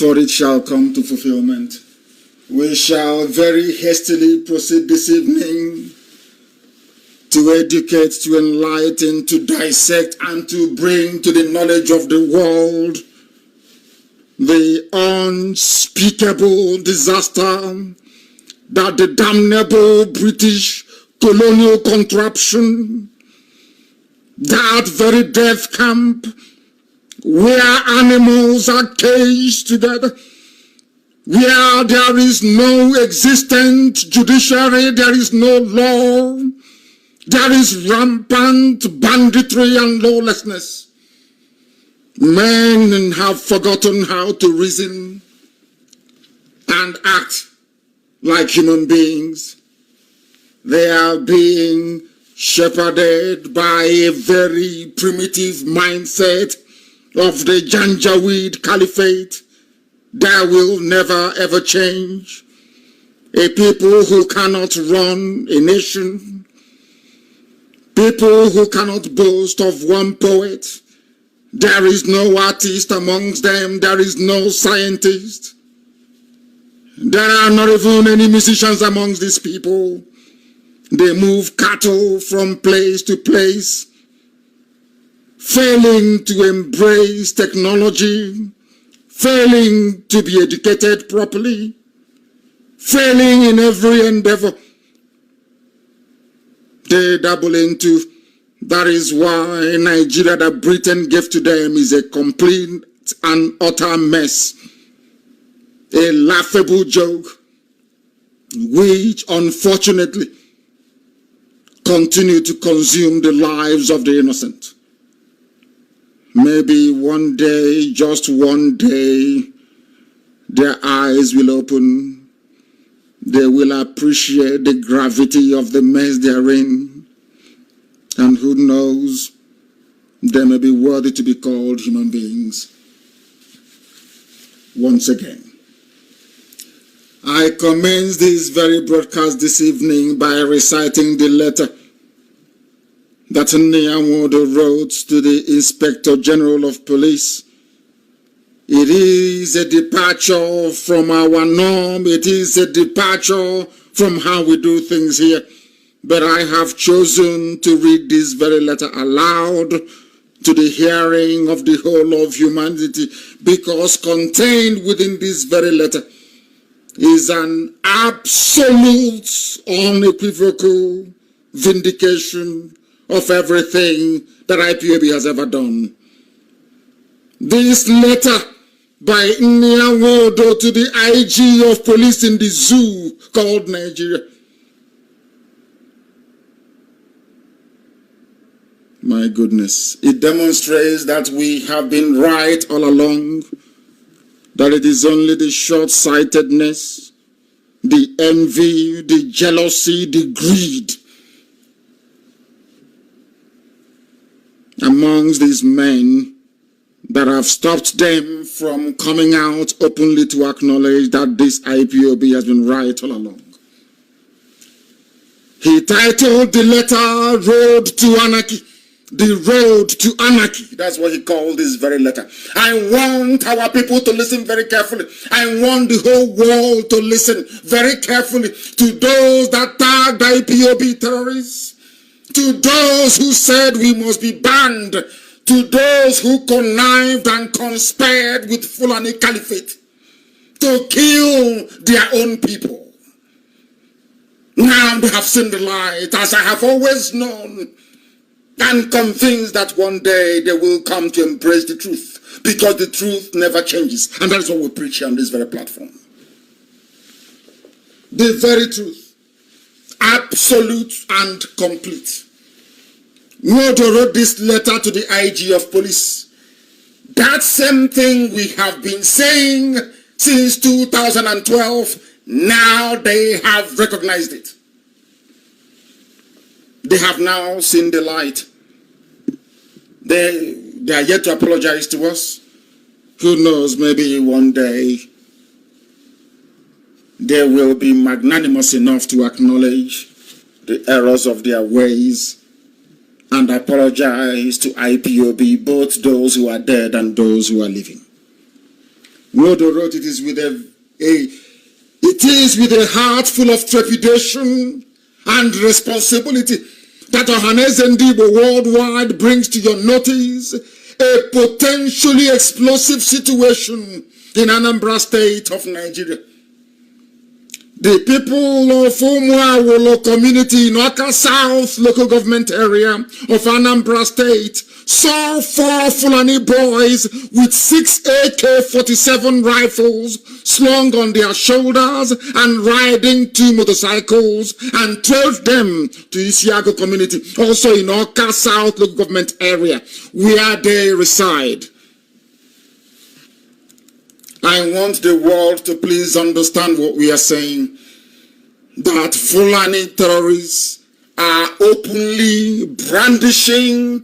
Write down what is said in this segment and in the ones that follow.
for it shall come to fulfillment. We shall very hastily proceed this evening to educate, to enlighten, to dissect, and to bring to the knowledge of the world the unspeakable disaster that the damnable British colonial contraption, that very death camp where animals are caged together, where there is no existent judiciary, there is no law, there is rampant banditry and lawlessness. Men have forgotten how to reason and act like human beings. They are being shepherded by a very primitive mindset of the Janjaweed Caliphate that will never ever change. A people who cannot run a nation. People who cannot boast of one poet. There is no artist amongst them. There is no scientist. There are not even any musicians amongst these people. They move cattle from place to place, failing to embrace technology, failing to be educated properly, failing in every endeavor they dabble into. That is why Nigeria that Britain gave to them is a complete and utter mess, a laughable joke, which unfortunately continue to consume the lives of the innocent. Maybe one day, just one day, their eyes will open. They will appreciate the gravity of the mess they are in. And who knows, they may be worthy to be called human beings. Once again, I commence this very broadcast this evening by reciting the letter that Nnamdi wrote to the Inspector General of Police. It is a departure from our norm. It is a departure from how we do things here. But I have chosen to read this very letter aloud to the hearing of the whole of humanity, because contained within this very letter is an absolute, unequivocal vindication of everything that IPOB has ever done. This letter by Nnamdi to the IG of police in the zoo called Nigeria. My goodness, it demonstrates that we have been right all along, that it is only the short-sightedness, the envy, the jealousy, the greed amongst these men that have stopped them from coming out openly to acknowledge that this IPOB has been right all along. He titled the letter Road to Anarchy. The road to anarchy. That's what he called this very letter. I want our people to listen very carefully. I want the whole world to listen very carefully to those that tagged IPOB terrorists, to those who said we must be banned, to those who connived and conspired with Fulani Caliphate to kill their own people. Now they have seen the light, as I have always known, and convinced that one day they will come to embrace the truth, because the truth never changes, and that's what we preach here on this very platform. The very truth, absolute and complete. Nnamdi wrote this letter to the IG of police. That same thing we have been saying since 2012, now they have recognized it. They have now seen the light. They are yet to apologize to us. Who knows, maybe one day they will be magnanimous enough to acknowledge the errors of their ways and apologize to IPOB, both those who are dead and those who are living. Wodo wrote, it is with a heart full of trepidation and responsibility that Ohaneze Ndigbo worldwide brings to your notice a potentially explosive situation in Anambra State of Nigeria. The people of Umuawolo community in Oka South local government area of Anambra State saw 4 Fulani boys with 6 AK-47 rifles slung on their shoulders and riding 2 motorcycles and trailed them to Isiago community, also in Oka South local government area where they reside. I want the world to please understand what we are saying, that Fulani terrorists are openly brandishing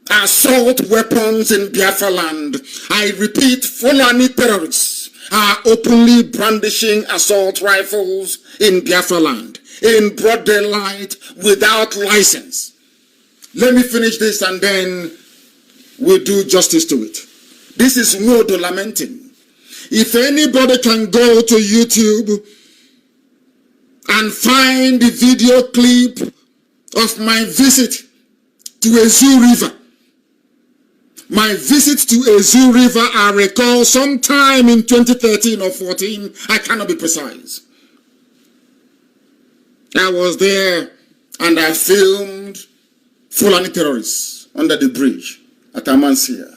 assault weapons in Biafra land. I repeat, Fulani terrorists are openly brandishing assault rifles in Biafra land, in broad daylight, without license. Let me finish this and then we'll do justice to it. This is Wodo lamenting. If anybody can go to YouTube and find the video clip of my visit to Ezu River. My visit to Ezu River, I recall sometime in 2013 or 14, I cannot be precise. I was there and I filmed Fulani terrorists under the bridge at Amansia,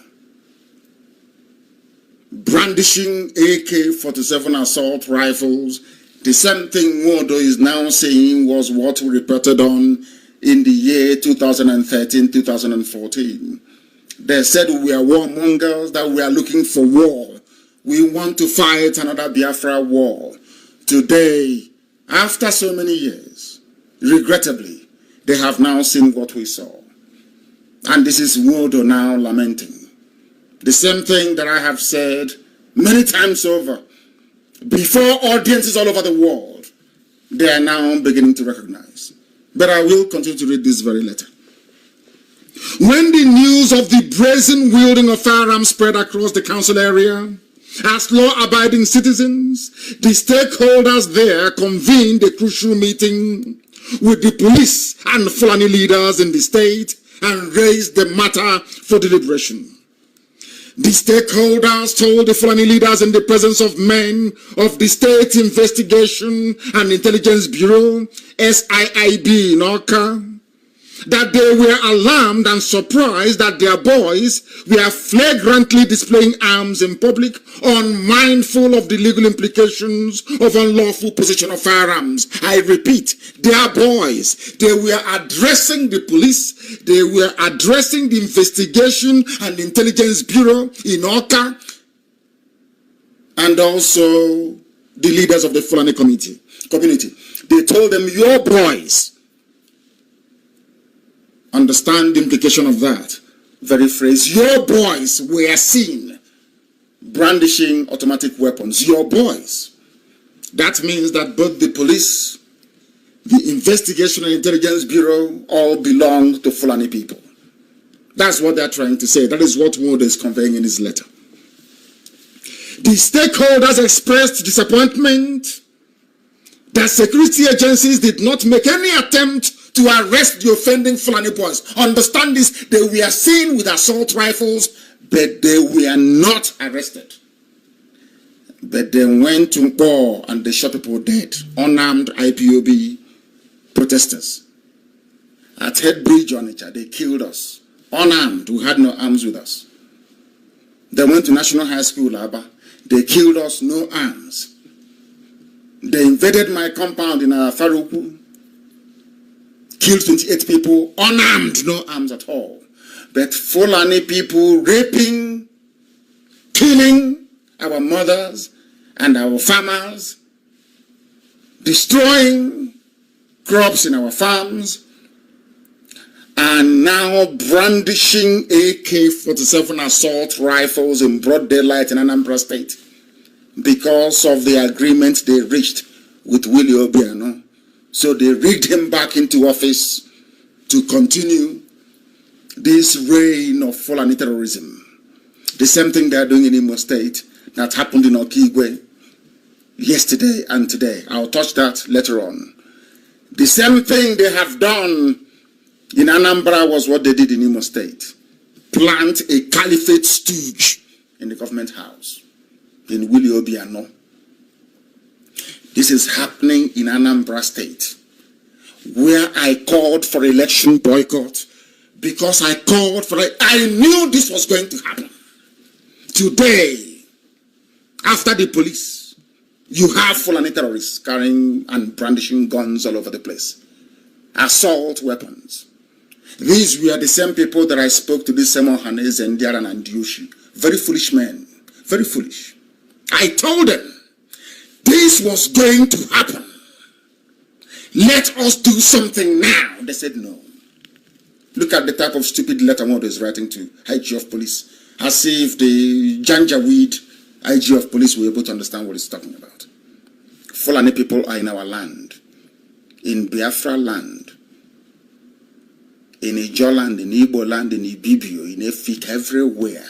brandishing AK-47 assault rifles. The same thing Wodo is now saying was what we reported on in the year 2013-2014. They said we are warmongers, that we are looking for war. We want to fight another Biafra war. Today, after so many years, regrettably, they have now seen what we saw. And this is Wodo now lamenting. The same thing that I have said many times over, before audiences all over the world, they are now beginning to recognize. But I will continue to read this very letter. When the news of the brazen wielding of firearms spread across the council area, as law-abiding citizens, the stakeholders there convened a crucial meeting with the police and Fulani leaders in the state and raised the matter for deliberation. The stakeholders told the Fulani leaders in the presence of men of the State Investigation and Intelligence Bureau, SIIB in Oka, that they were alarmed and surprised that their boys were flagrantly displaying arms in public, unmindful of the legal implications of unlawful possession of firearms. I repeat, their boys, they were addressing the police, they were addressing the Investigation and Intelligence Bureau in Oka, and also the leaders of the Fulani community. They told them, your boys, understand the implication of that very phrase. Your boys were seen brandishing automatic weapons. Your boys. That means that both the police, the Investigation and Intelligence Bureau, all belong to Fulani people. That's what they're trying to say. That is what Wodo is conveying in his letter. The stakeholders expressed disappointment that security agencies did not make any attempt to arrest the offending Fulani boys. Understand this, they were seen with assault rifles, but they were not arrested. But they went to war and they shot people dead, unarmed IPOB protesters. At Head Bridge on Onitsha, they killed us, unarmed, we had no arms with us. They went to National High School, Aba, they killed us, no arms. They invaded my compound in Faruku, killed 28 people, unarmed, no arms at all. But Fulani people raping, killing our mothers and our farmers, destroying crops in our farms, and now brandishing AK-47 assault rifles in broad daylight in Anambra State because of the agreement they reached with Willie Obiano. So they rigged him back into office to continue this reign of Fulani terrorism. The same thing they are doing in Imo State. that happened in Okigwe yesterday and today. I'll touch that later on. The same thing they have done in Anambra was what they did in Imo State. Plant a caliphate stooge in the government house in Willie Obiano. This is happening in Anambra State, where I called for election boycott because I called for it. I knew this was going to happen. Today, after the police, you have Fulani terrorists carrying and brandishing guns all over the place. Assault weapons. These were the same people that I spoke to, this same Ohaneze and Ndiaran and Diushi. Very foolish men. Very foolish. I told them this was going to happen. Let us do something now. They said no. Look at the type of stupid letter Modo is writing to IG of police. As if the Janjaweed IG of police were able to understand what he's talking about. Fulani people are in our land. In Biafra land. In Ijo land, in Igbo land, in Ibibio, in Efik, everywhere.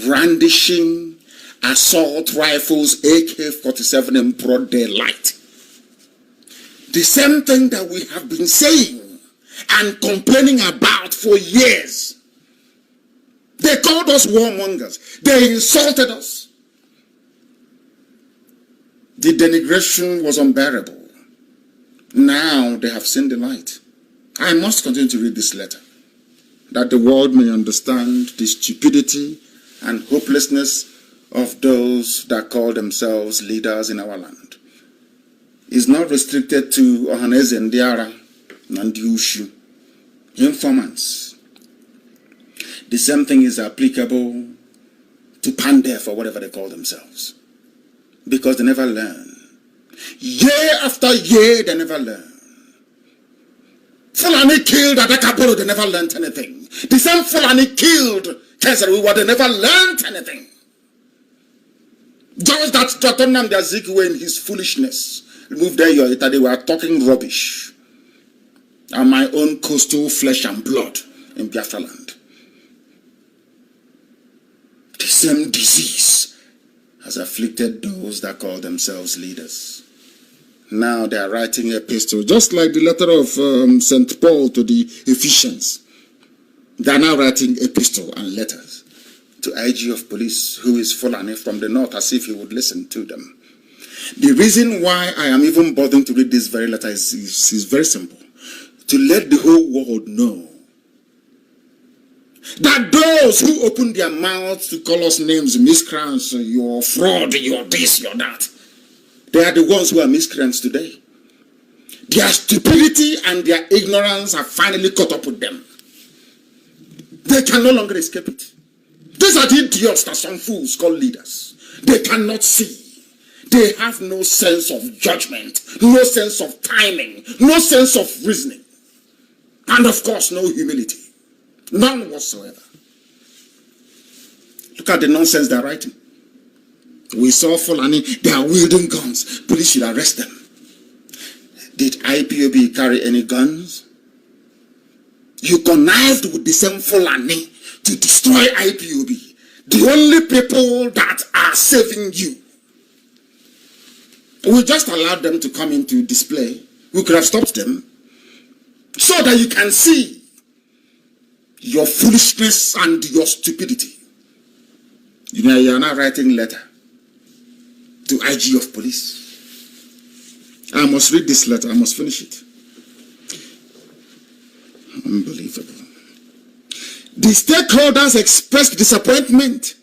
Brandishing assault rifles, AK-47 in broad daylight. The same thing that we have been saying and complaining about for years. They called us warmongers. They insulted us. The denigration was unbearable. Now they have seen the light. I must continue to read this letter, that the world may understand the stupidity and hopelessness of those that call themselves leaders in our land. It's not restricted to Ohaneze Ndiara and Diushu, informants. The same thing is applicable to Pandef or whatever they call themselves, because they never learn. Year after year, they never learn. Fulani killed Adakaboro, they never learned anything. The same Fulani killed Kesariwa, they never learned anything. Just that Kanu'S Nnamdi in his foolishness, removed their Yoita, they were talking rubbish. And my own coastal flesh and blood in Biafra land. The same disease has afflicted those that call themselves leaders. Now they are writing a epistle, just like the letter of St. Paul to the Ephesians. They are now writing epistle and letters to IG of police, who is Fulani from the north, as if he would listen to them. The reason why I am even bothering to read this very letter is very simple. To let the whole world know that those who open their mouths to call us names, miscreants, you're fraud, you're this, you're that, they are the ones who are miscreants today. Their stupidity and their ignorance have finally caught up with them. They can no longer escape it. These are the idiots that some fools call leaders. They cannot see. They have no sense of judgment, no sense of timing, no sense of reasoning. And of course, no humility. None whatsoever. Look at the nonsense they're writing. We saw Fulani, they are wielding guns. Police should arrest them. Did IPOB carry any guns? You connived with the same Fulani to destroy IPOB. The only people that are saving you. We just allowed them to come into display. We could have stopped them so that you can see your foolishness and your stupidity. You know, you are now writing a letter to IG of police. I must read this letter. I must finish it. Unbelievable. The stakeholders expressed disappointment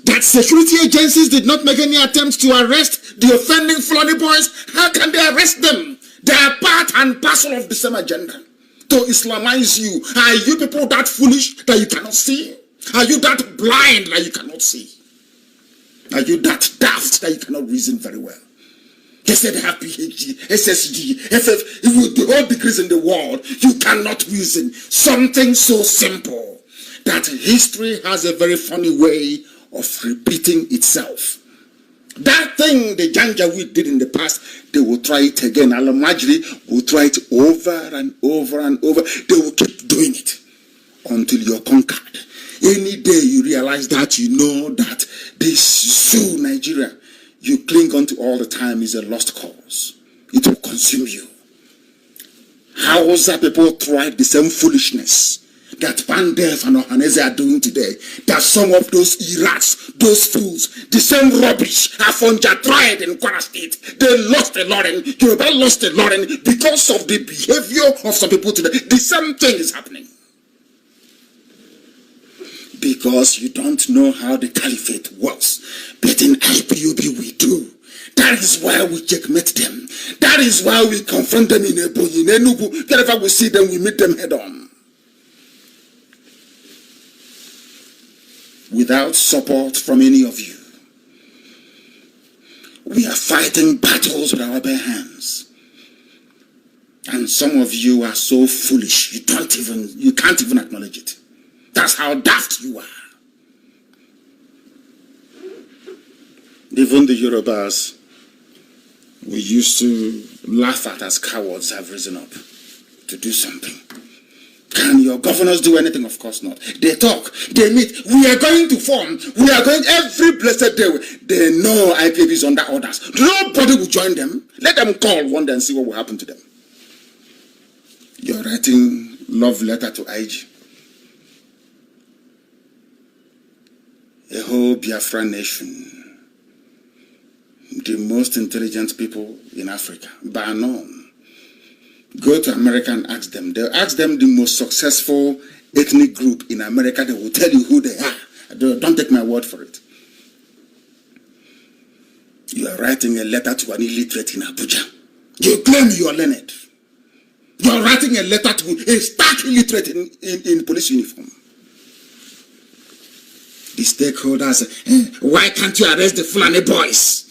that security agencies did not make any attempts to arrest the offending Fulani boys. How can they arrest them? They are part and parcel of the same agenda to Islamize you. Are you people that foolish that you cannot see? Are you that blind that you cannot see? Are you that daft that you cannot reason very well? They said they have PhD, SSG, FF, with all degrees in the world. You cannot reason something so simple that history has a very funny way of repeating itself. That thing the Janjaweed did in the past, they will try it again. Al-Majri will try it over and over and over. They will keep doing it until you're conquered. Any day you realize that, you know that This zoo Nigeria you cling on to all the time is a lost cause. It will consume you. Hausa people tried the same foolishness that Pandef and Ohanese are doing today. That some of those irats, those fools, the same rubbish Afonja tried in Kwara State. They lost a lot, and Yoruba lost a lot, and because of the behavior of some people today, the same thing is happening. Because you don't know how the caliphate works. But in IPOB we do. That is why we checkmate them. That is why we confront them in Ebonyi, in Enugu. Wherever we see them, we meet them head on. Without support from any of you. We are fighting battles with our bare hands. And some of you are so foolish, you can't even acknowledge it. That's how daft you are. Even the Yorubas we used to laugh at as cowards have risen up to do something. Can your governors do anything? Of course not. They talk, they meet. We are going to form. We are going every blessed day. They know IPOB is under orders. Nobody will join them. Let them call one day and see what will happen to them. You're writing love letter to IG. A whole Biafra nation. The most intelligent people in Africa, bar none. Go to America and ask them. They'll ask them the most successful ethnic group in America. They will tell you who they are. Don't take my word for it. You are writing a letter to an illiterate in Abuja. You claim you are learned. You are writing a letter to a stark illiterate in police uniform. The stakeholders, why can't you arrest the Fulani boys?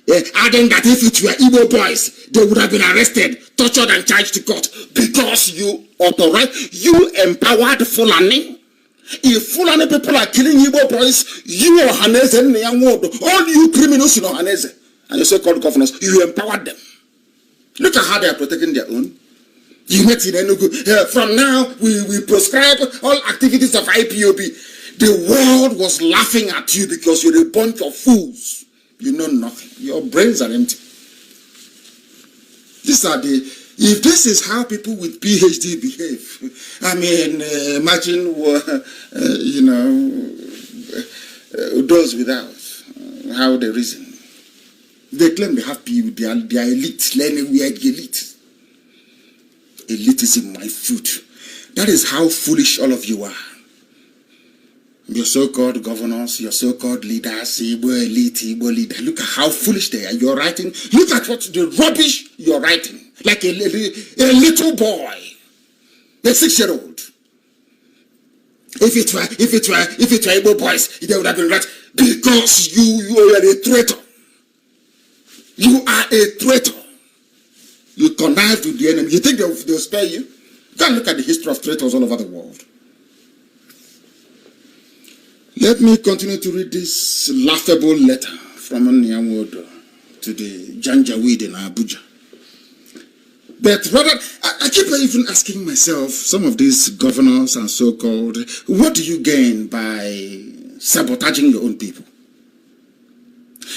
Adding that if it were Igbo boys, they would have been arrested, tortured, and charged to court. Because you authorized, you empowered Fulani. If Fulani people are killing Igbo boys, you Ohanese, all you criminals in Ohanese, and your so-called governors, you empowered them. Look at how they are protecting their own. You met in Enugu. From now, we prescribe all activities of IPOB. The world was laughing at you because you're a bunch of fools. You know nothing. Your brains are empty. If this is how people with PhD behave, I mean, imagine those without, how they reason. They claim they have PhD, they are elite, learning weird elite. Elitism, my foot. That is how foolish all of you are. Your so-called governors, your so-called leaders, Igbo elite, Igbo leader. Look at how foolish they are. You're writing. Look at what the rubbish you're writing. Like a little boy, a 6-year-old. If it were Igbo boys, they would have been right. Because you are a traitor. You are a traitor. You connived with the enemy. You think they'll spare you? Go and look at the history of traitors all over the world. Let me continue to read this laughable letter from Nyawodo to the Janjaweed in Abuja. But rather, I keep even asking myself, some of these governors and so-called, what do you gain by sabotaging your own people?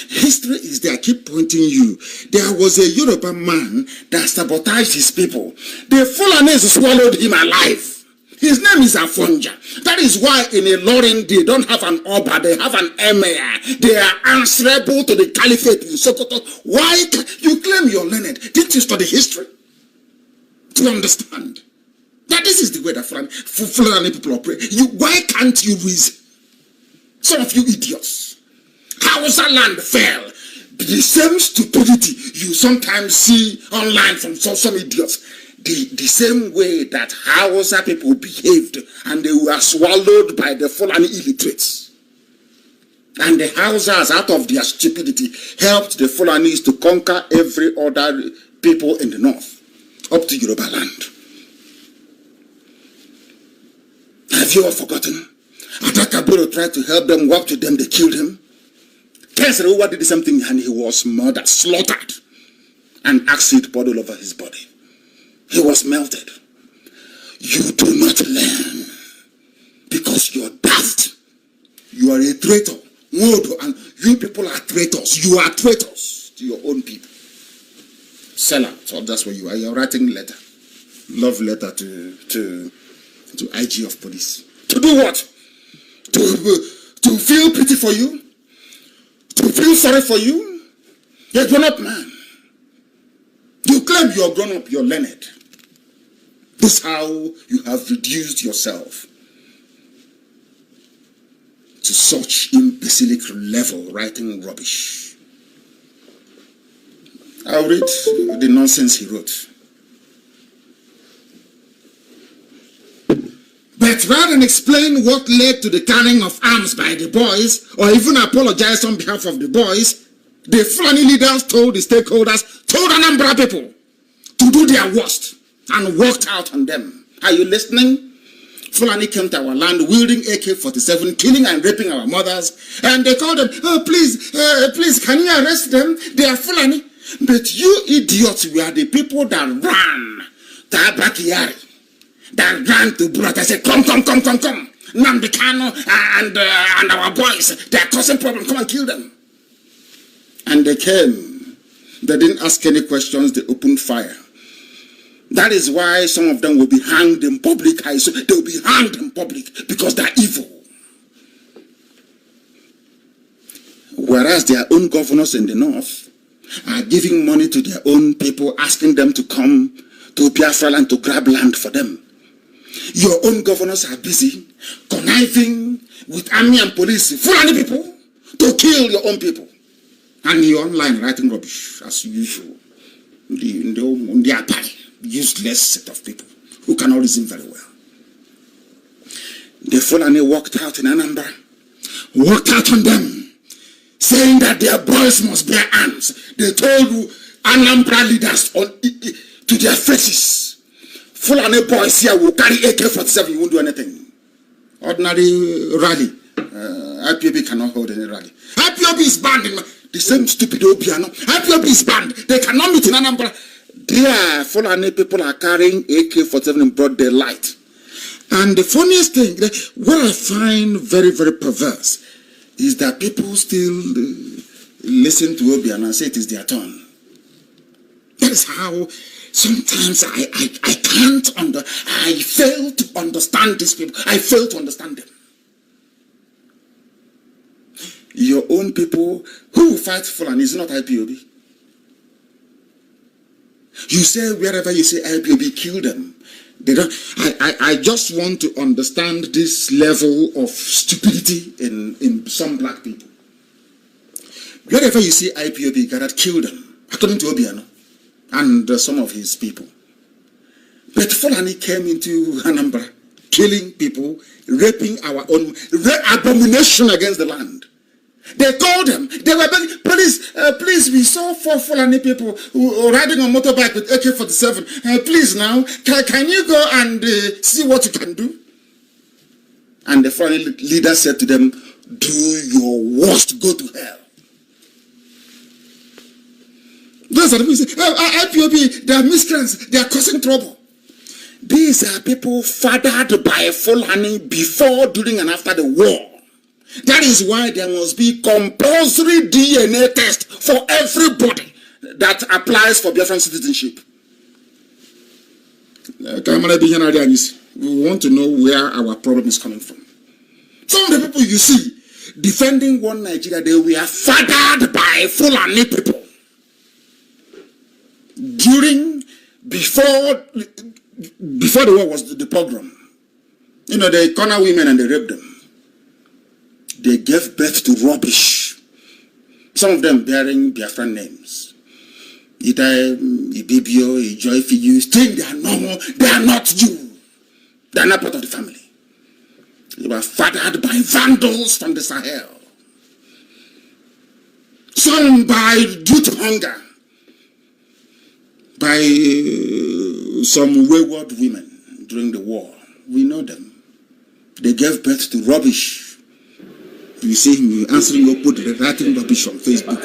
History is there. I keep pointing you. There was a Yoruba man that sabotaged his people. The Fulanese swallowed him alive. His name is Afonja. That is why in a Lorin they don't have an Oba, they have an Emir. They are answerable to the Caliphate in Sokoto. Why? You claim you're learned. Didn't you study history? To understand that this is the way that Fulani people operate. Why can't you reason? Some of you idiots. Hausa land fell. The same stupidity you sometimes see online from some idiots. The same way that Hausa people behaved and they were swallowed by the Fulani illiterates. And the Hausas, out of their stupidity, helped the Fulanis to conquer every other people in the north, up to Yoruba land. Have you all forgotten? Atakaburo tried to help them, walk to them, they killed him. Kesrewa did the same thing and he was murdered, slaughtered, and acid poured all over his body. He was melted. You do not learn because you're daft. You are a traitor. And You people are traitors. You are traitors to your own people. Sell out. So that's what you are. You're writing a letter. Love letter to IG of police. To do what? To feel pity for you? To feel sorry for you? You're a grown-up man. You claim you're grown-up, you're learned. This is how you have reduced yourself to such imbecilic level, writing rubbish. I'll read the nonsense he wrote. But rather than explain what led to the carrying of arms by the boys, or even apologize on behalf of the boys, the Fulani leaders told the stakeholders, told Anambra people to do their worst and worked out on them. Are you listening? Fulani came to our land wielding AK-47, killing and raping our mothers, and they called them, oh please, can you arrest them? They are Fulani. But you idiots were the people that ran to Abakiyari, that ran to Burat. I said, come. Nnamdi Kanu and our boys, they are causing problems. Come and kill them. And they came. They didn't ask any questions. They opened fire. That is why some of them will be hanged in public. They will be hanged in public because they are evil. Whereas their own governors in the north are giving money to their own people, asking them to come to BIAFRA land to grab land for them. Your own governors are busy conniving with army and police, Fulani people, to kill your own people. And you're online writing rubbish, as usual. They are useless set of people who cannot reason very well. The Fulani walked out in Anambra, walked out on them, saying that their boys must bear arms. They told Anambra leaders to their faces, Fulani boys here will carry AK-47, you won't do anything. Ordinary rally. IPOB cannot hold any rally. IPOB is banned. The same stupid Obiano. IPOB is banned. They cannot meet in Anambra. Their Fulani people are carrying AK-47 in broad daylight. And the funniest thing, what I find very, very perverse, is that people still listen to Obiano and say it is their turn. That is how sometimes I fail to understand these people. I fail to understand them. Your own people who will fight Fulani is not IPOB. You say wherever you say IPOB, kill them. They don't. I just want to understand this level of stupidity in some black people. Wherever you see IPOB, gathered, kill them, according to Obiano and some of his people. But Fulani came into Anambra, killing people, raping our own, abomination against the land. They called them. They were begging, please, we saw 4 Fulani people who were riding on motorbike with AK-47. Please now, can you go and see what you can do? And the Fulani leader said to them, do your worst, go to hell. Those are the people who say, IPOB, they are miscreants, they are causing trouble. These are people fathered by Fulani before, during, and after the war. That is why there must be compulsory DNA test for everybody that applies for Biafran citizenship. We want to know where our problem is coming from. Some of the people you see defending one Nigeria, they were fathered by Fulani people. Before the war was the pogrom. You know, they corner women and they rape them. They gave birth to rubbish. Some of them bearing Biafran names. Ita, Ibibio, Ijoy, you think they are normal. They are not you. They are not part of the family. They were fathered by vandals from the Sahel. Some by due to hunger. By some wayward women during the war. We know them. They gave birth to rubbish. You see him answering your put the writing rubbish on Facebook.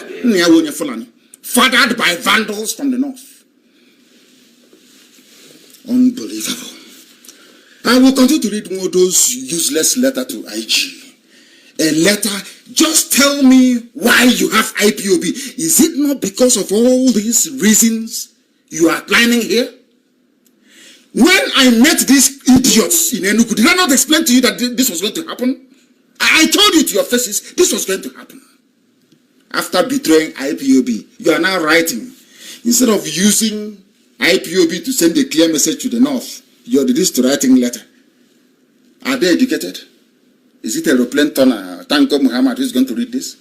Fathered by vandals from the north. Unbelievable. I will continue to read more of those useless letters to IG. a letter. Just tell me why you have IPOB. Is it not because of all these reasons you are planning here? When I met these idiots in Enugu, did I not explain to you that this was going to happen? I told you to your faces this was going to happen. After betraying IPOB, you are now writing. Instead of using IPOB to send a clear message to the North, you are reduced to writing letter. Are they educated? Is it aeroplane turner, Tanko Muhammad, who is going to read this?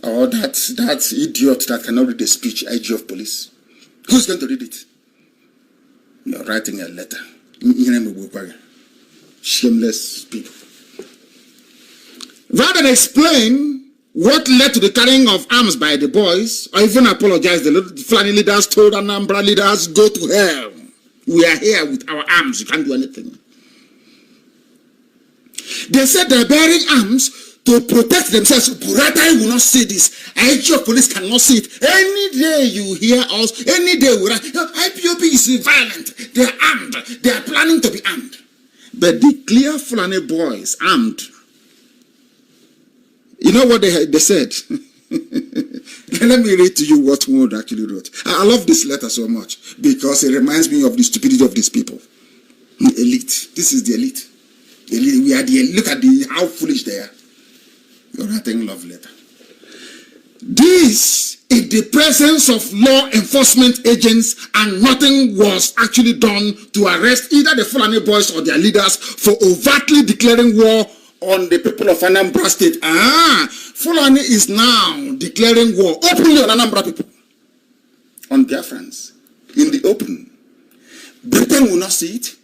Or that idiot that cannot read the speech, IG of police? Who's going to read it? You are writing a letter. Shameless people. Rather than explain what led to the carrying of arms by the boys, or even apologize, the Fulani leaders told Anambra leaders, go to hell. We are here with our arms. You can't do anything. They said they're bearing arms to protect themselves. Buratai will not see this. IG of police cannot see it. Any day you hear us, any day we write, IPOB is violent. They are armed. They are planning to be armed. But the clear Fulani boys, armed. You know what they said? Let me read to you what Ward actually wrote. I love this letter so much because it reminds me of the stupidity of these people. The elite. This is the elite. We are the elite. Look at how foolish they are. You're writing love letter. This in the presence of law enforcement agents, and nothing was actually done to arrest either the Fulani boys or their leaders for overtly declaring war on the people of Anambra State. Fulani is now declaring war openly on Anambra people, on Biafrans, in the open. Britain will not see it.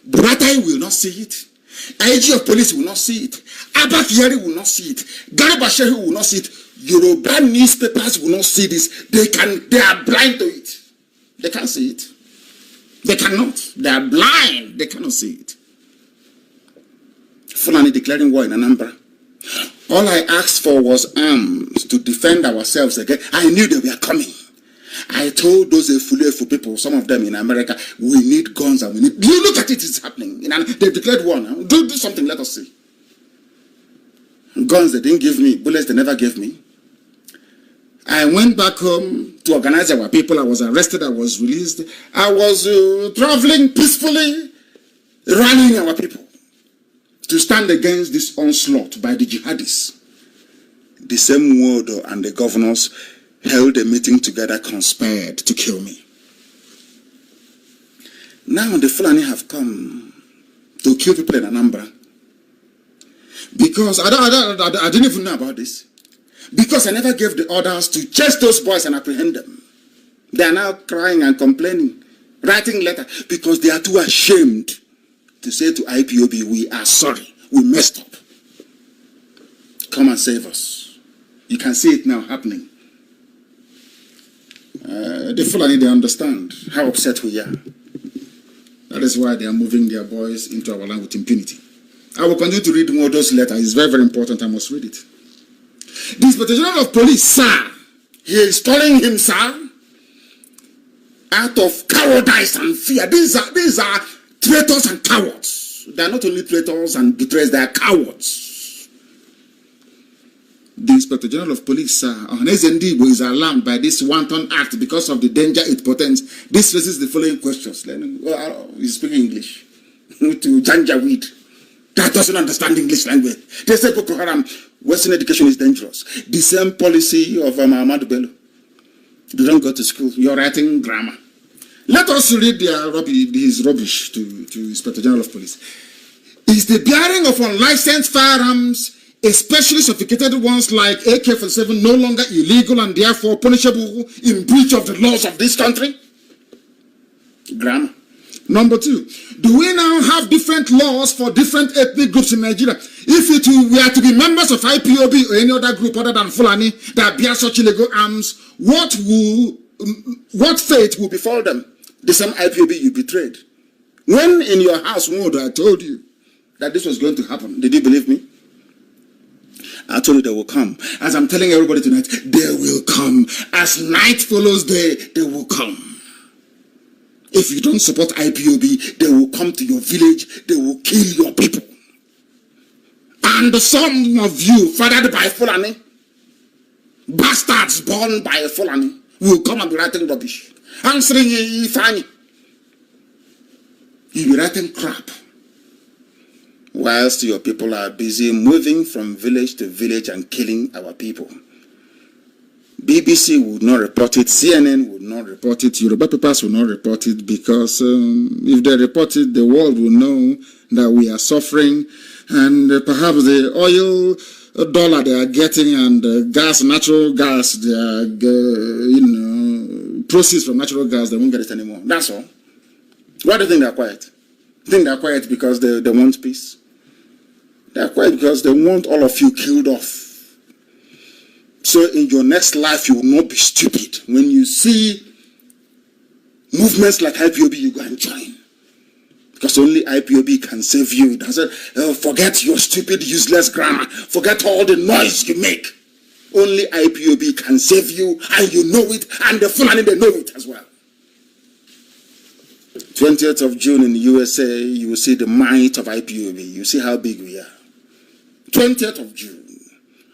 Buratai will not see it. IG of police will not see it. Abba Kyari will not see it. Garibashehu will not see it. Yoruba newspapers will not see this. They are blind to it. They can't see it. They cannot. They are blind. They cannot see it. Fulani declaring war in Anambra. All I asked for was arms to defend ourselves again. I knew they were coming. I told those Efulefu people, some of them in America, we need guns and we need... You look at it, it's happening. They've declared war now. Do something, let us see. Guns they didn't give me, bullets they never gave me. I went back home to organize our people. I was arrested, I was released. I was traveling peacefully, rallying our people to stand against this onslaught by the jihadists. The same ward and the governors held a meeting together, conspired to kill me. Now the Fulani have come to kill people in Anambra. Because I didn't even know about this. Because I never gave the orders to chase those boys and apprehend them. They are now crying and complaining, writing letters, because they are too ashamed to say to IPOB, we are sorry, we messed up. Come and save us. You can see it now happening. The Fulani, they understand how upset we are. That is why they are moving their boys into our land with impunity. I will continue to read more of those letters. It's very, very important. I must read it. The Inspector General of Police, sir, he is telling him, sir, out of cowardice and fear. These are traitors and cowards. They are not only traitors and betrayers, they are cowards. The Inspector General of Police, sir, Ndibo is alarmed by this wanton act because of the danger it portends. This raises the following questions. He's speaking English to Janjaweed. That doesn't understand English language. They say Boko Haram, Western education is dangerous. The same policy of Ahmad Bello. They don't go to school. You're writing grammar. Let us read his rubbish to Inspector General of Police. Is the bearing of unlicensed firearms, especially sophisticated ones like AK-47, no longer illegal and therefore punishable in breach of the laws of this country? Grammar. Number 2, do we now have different laws for different ethnic groups in Nigeria? If it were to be members of IPOB or any other group other than Fulani that bear such illegal arms, what fate will befall them? The same IPOB you betrayed. When in your house, I told you that this was going to happen, did you believe me? I told you they will come. As I'm telling everybody tonight, they will come. As night follows day, they will come. If you don't support IPOB, they will come to your village, they will kill your people. And some of you, fathered by Fulani, bastards born by a Fulani, will come and be writing rubbish. Answering Ifani. You'll be writing crap. Whilst your people are busy moving from village to village and killing our people. BBC would not report it, CNN would not report it, Yoruba papers will not report it, because if they report it, the world will know that we are suffering, and perhaps the oil dollar they are getting and gas, natural gas, they are, proceeds from natural gas, they won't get it anymore. That's all. Why do you think they are quiet? You think they are quiet because they want peace? They are quiet because they want all of you killed off. So in your next life, you will not be stupid. When you see movements like IPOB, you go and join. Because only IPOB can save you. It doesn't forget your stupid, useless grammar. Forget all the noise you make. Only IPOB can save you, and you know it, and the Fulani, they know it as well. 20th of June in the USA, you will see the might of IPOB. You see how big we are. 20th of June.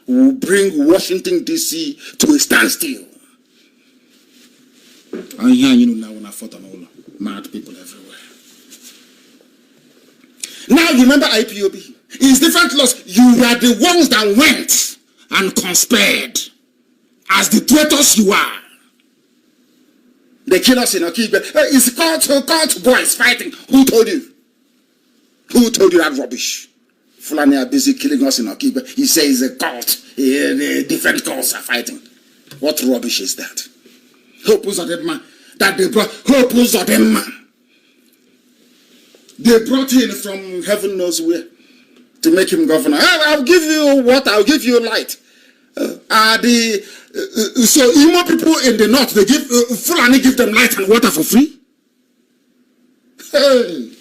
Will bring Washington, D.C. to a standstill. And here you know now when I fought on all mad people everywhere. Now you remember IPOB. It's different laws. You are the ones that went and conspired as the traitors you are. They kill us in Okigbe. It's called boys fighting. Who told you? Who told you that rubbish? Fulani are busy killing us in Okigbe. He says a cult. The different cults are fighting. What rubbish is that? Hopus of them man. That they brought Hopus of them man. They brought him from heaven knows where to make him governor. I'll give you water, I'll give you light. So Imo people in the north, they give Fulani give them light and water for free. Hey.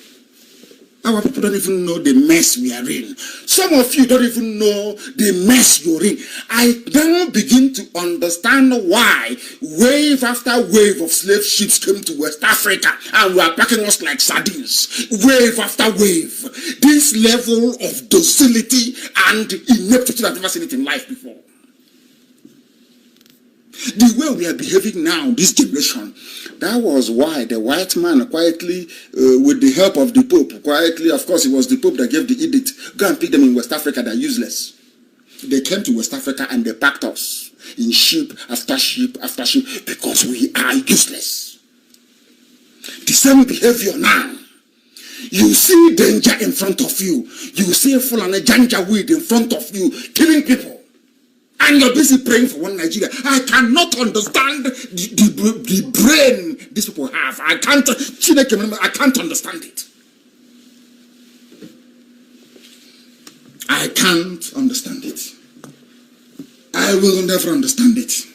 Our people don't even know the mess we are in. Some of you don't even know the mess you're in. I now begin to understand why wave after wave of slave ships came to West Africa and were packing us like sardines. Wave after wave. This level of docility and ineptitude, I've never seen it in life before. The way we are behaving now, this generation, that was why the white man quietly, with the help of the Pope, quietly, of course it was the Pope that gave the edict, go and pick them in West Africa, they're useless. They came to West Africa and they packed us in ship after ship after ship because we are useless. The same behavior now. You see danger in front of you. You see Fulani Janja weed in front of you, killing people. And you're busy praying for one Nigeria. I cannot understand the brain these people have. I can't understand it. I can't understand it. I will never understand it.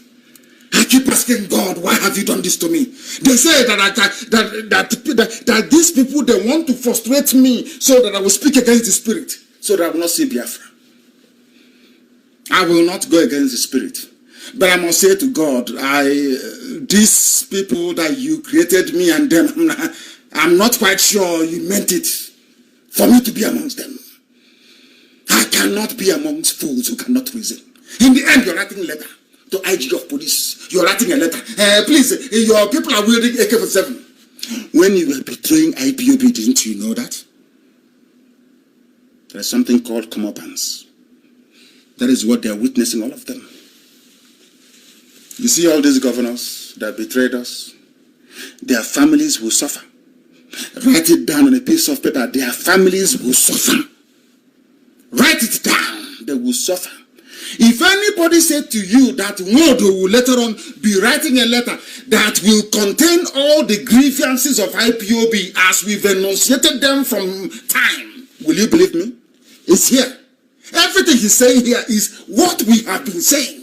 I keep asking God, why have you done this to me? They say that these people, they want to frustrate me so that I will speak against the spirit, so that I will not see Biafra. I will not go against the spirit. But I must say to God, these people that you created me and them, I'm not quite sure you meant it for me to be amongst them. I cannot be amongst fools who cannot reason. In the end, you're writing a letter to IG of police. You're writing a letter. Please, your people are wielding AK-47. When you were betraying IPOB, didn't you know that? There's something called comeuppance. That is what they are witnessing, all of them. You see all these governors that betrayed us? Their families will suffer. Write it down on a piece of paper. Their families will suffer. Write it down. They will suffer. If anybody said to you that Modo will later on be writing a letter that will contain all the grievances of IPOB as we've enunciated them from time, will you believe me? It's here. Everything he's saying here is what we have been saying.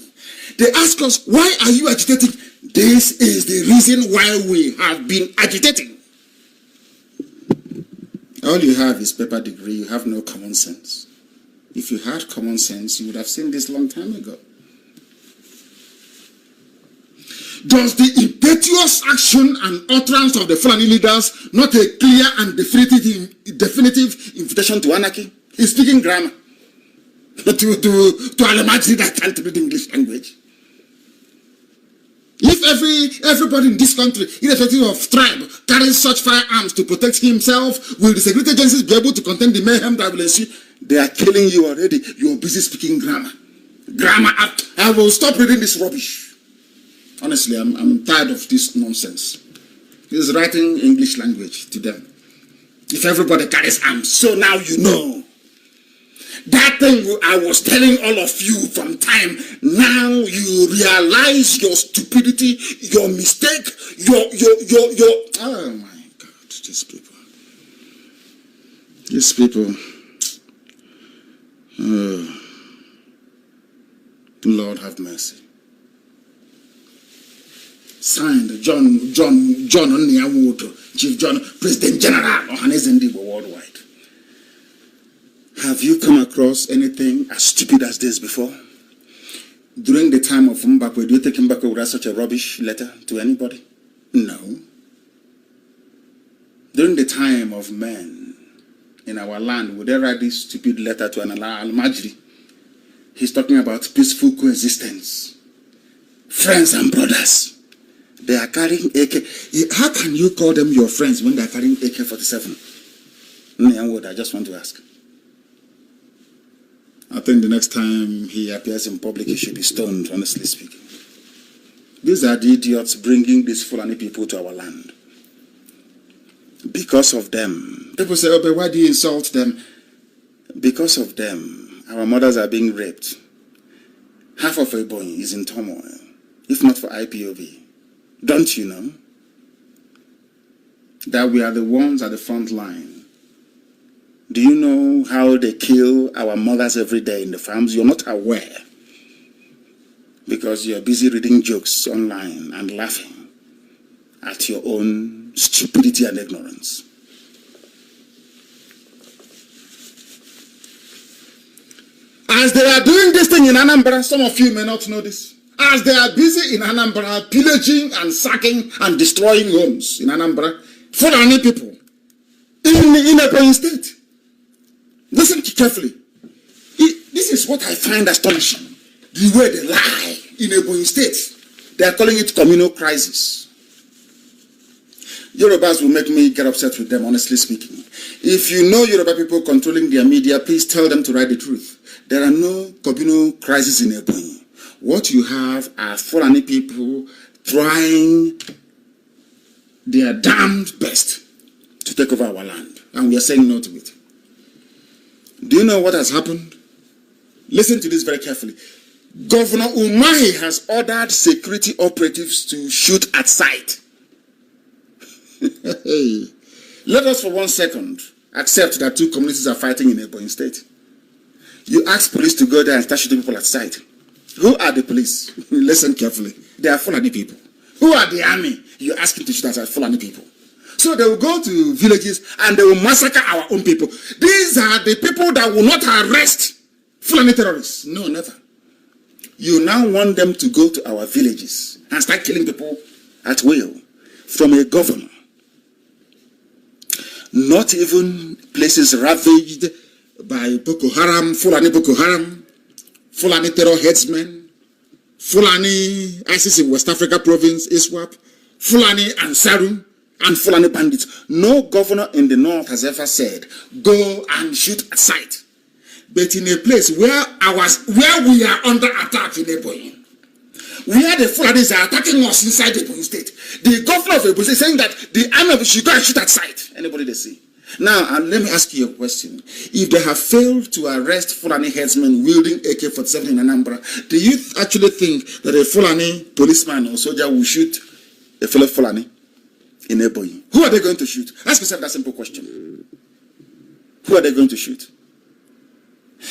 They ask us, why are you agitating? This is the reason why we have been agitating. All you have is paper degree. You have no common sense. If you had common sense, you would have seen this long time ago. Does the impetuous action and utterance of the Fulani leaders not a clear and definitive invitation to anarchy? He's speaking grammar. to Alamajiri that can't read English language. If everybody in this country, irrespective of tribe, carries such firearms to protect himself, will the security agencies be able to contain the mayhem that will ensue? They are killing you already. You are busy speaking grammar. I will stop reading this rubbish. Honestly, I'm tired of this nonsense. He's writing English language to them. If everybody carries arms, so now you know. That thing I was telling all of you from time, now you realize your stupidity, your mistake, your oh my God, these people. These people. Lord have mercy. Signed John Onyawodo, Chief John, President General Ohaneze Ndigbo worldwide. Have you come across anything as stupid as this before? During the time of Mbakwe, do you think Mbakwe would write such a rubbish letter to anybody? No. During the time of men in our land, would they write this stupid letter to an Al-Majri? He's talking about peaceful coexistence. Friends and brothers. They are carrying AK. How can you call them your friends when they are carrying AK-47? I just want to ask. I think the next time he appears in public, he should be stoned, honestly speaking. These are the idiots bringing these Fulani people to our land. Because of them. People say, oh, but why do you insult them? Because of them, our mothers are being raped. Half of Ebonyi is in turmoil, if not for IPOB. Don't you know that we are the ones at the front line? Do you know how they kill our mothers every day in the farms? You're not aware because you're busy reading jokes online and laughing at your own stupidity and ignorance. As they are doing this thing in Anambra, some of you may not know this. As they are busy in Anambra, pillaging and sacking and destroying homes in Anambra, Fulani people in Ebonyi State. Listen carefully. This is what I find astonishing. The way they lie in Ebonyi State. They are calling it communal crisis. Yorubas will make me get upset with them, honestly speaking. If you know Yoruba people controlling their media, please tell them to write the truth. There are no communal crises in Ebonyi. What you have are Fulani people trying their damned best to take over our land. And we are saying no to it. Do you know what has happened? Listen to this very carefully. Governor Umahi has ordered security operatives to shoot at sight. Let us for 1 second accept that two communities are fighting in Ebonyi State. You ask police to go there and start shooting people at sight. Who are the police? Listen carefully. They are Fulani people. Who are the army? You ask them to shoot at Fulani people. So they will go to villages and they will massacre our own people. These are the people that will not arrest Fulani terrorists. No, never. You now want them to go to our villages and start killing people at will from a governor. Not even places ravaged by Boko Haram, Fulani Boko Haram, Fulani terror headsmen, Fulani ISIS in West Africa province, ISWAP, Fulani Ansaru, and Fulani bandits. No governor in the north has ever said, go and shoot at sight. But in a place where we are under attack in Ebonyi, where the Fulanis are attacking us inside the Ebonyi State, the governor of Ebonyi State is saying that the army should go and shoot at sight. Anybody they see. Now, let me ask you a question. If they have failed to arrest Fulani headsmen wielding AK-47 in Anambra, do you actually think that a Fulani policeman or soldier will shoot a fellow Fulani in Ebonyi? Who are they going to shoot? Ask yourself that simple question. Who are they going to shoot?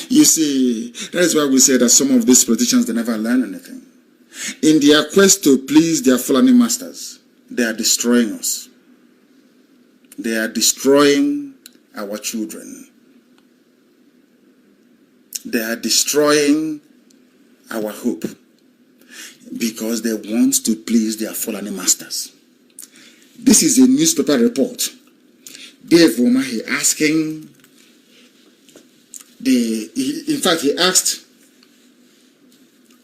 You see, that is why we say that some of these politicians, they never learn anything. In their quest to please their Fulani masters, they are destroying us. They are destroying our children. They are destroying our hope because they want to please their Fulani masters. This is a newspaper report. Dave Umahi asking in fact,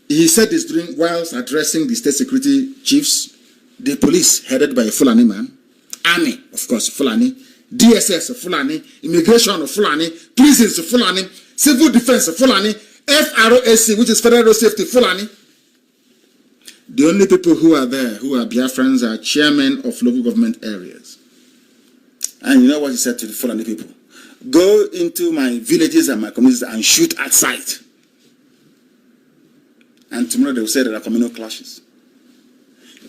he said this whilst addressing the state security chiefs, the police headed by a Fulani man, army, of course, Fulani, DSS, Fulani, immigration, Fulani, prisons, Fulani, civil defense, Fulani, FROSC, which is Federal Road Safety, Fulani. The only people who are there, who are Biafrans, are chairmen of local government areas. And you know what he said to the Fulani people? Go into my villages and my communities and shoot at sight. And tomorrow they will say there are communal clashes.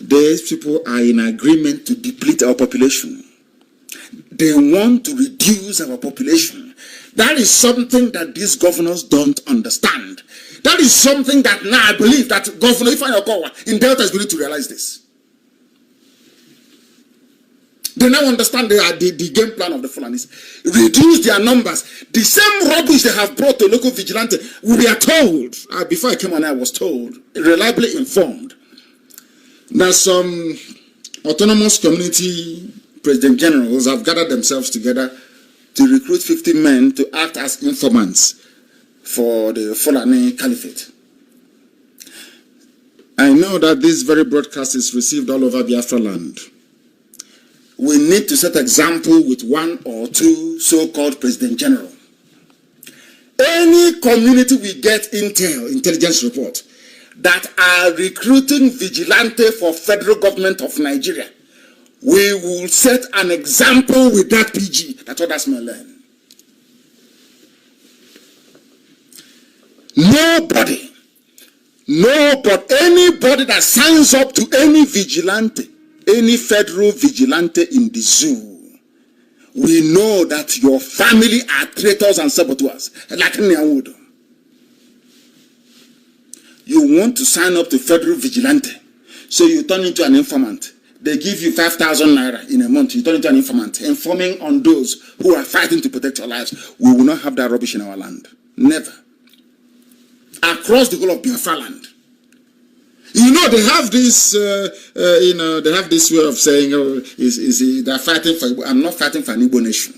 These people are in agreement to deplete our population. They want to reduce our population. That is something that these governors don't understand. That is something that now I believe that Governor Ifeanyi Okowa in Delta is beginning to realize this. They now understand the game plan of the Fulanis. Reduce their numbers. The same rubbish they have brought to local vigilante. We are told, before I came on, I was told, reliably informed, that some autonomous community president generals have gathered themselves together to recruit 50 men to act as informants for the Fulani Caliphate. I know that this very broadcast is received all over Biafra land. We need to set example with one or two so-called president general. Any community we get intelligence report that are recruiting vigilante for federal government of Nigeria, we will set an example with that PG that others may learn. Anybody that signs up to any vigilante, any federal vigilante in the zoo, we know that your family are traitors and saboteurs, like Nyawood. You want to sign up to federal vigilante, so you turn into an informant. They give you 5,000 naira in a month. You turn into an informant, informing on those who are fighting to protect your lives. We will not have that rubbish in our land. Never. Across the whole of Biafra land. You know, they have this, they have this way of saying, they're fighting for, I'm not fighting for an Igbo nation.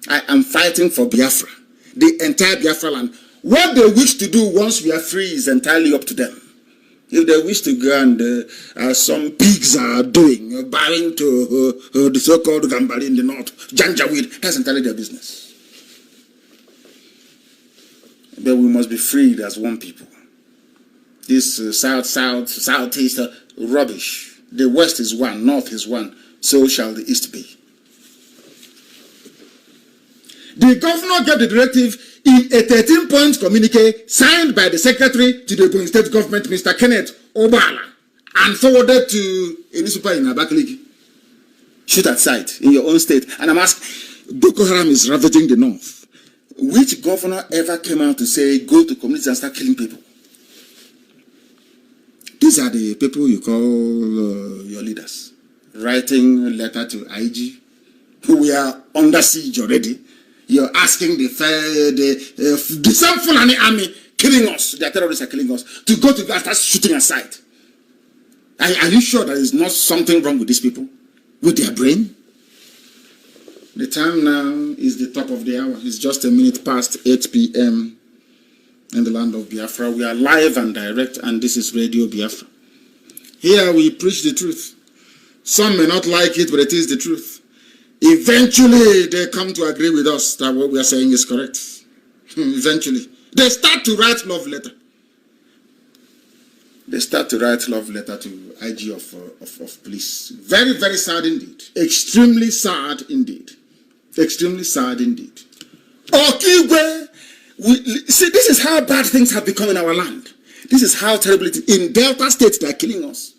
I am fighting for Biafra, the entire Biafra land. What they wish to do once we are free is entirely up to them. If they wish to go and, as some pigs are doing, bowing to the so-called Gambari in the north, Janjaweed, that's entirely their business. But we must be freed as one people. This southeast rubbish. The west is one, north is one. So shall the east be. The governor gave the directive in a 13-point communique signed by the secretary to the Ogun State government, Mr. Kenneth Obala, and forwarded to Elisupa in Abakaliki. Shoot at sight in your own state. And I'm asking, Boko Haram is ravaging the north. Which governor ever came out to say, go to communities and start killing people? These are the people you call your leaders. Writing a letter to IG, who we are under siege already. You're asking the same Fulani army killing us, the terrorists are killing us, to go to and start shooting aside. Are you sure there is not something wrong with these people? With their brain? The time now is the top of the hour. It's just a minute past 8 p.m. in the land of Biafra. We are live and direct, and this is Radio Biafra. Here we preach the truth. Some may not like it, but it is the truth. Eventually, they come to agree with us that what we are saying is correct. Eventually. They start to write love letter. They start to write love letter to IG of police. Very, very sad indeed. Extremely sad indeed. Extremely sad indeed. Okigwe, see, this is how bad things have become in our land. This is how terrible it is. In Delta State, they are killing us.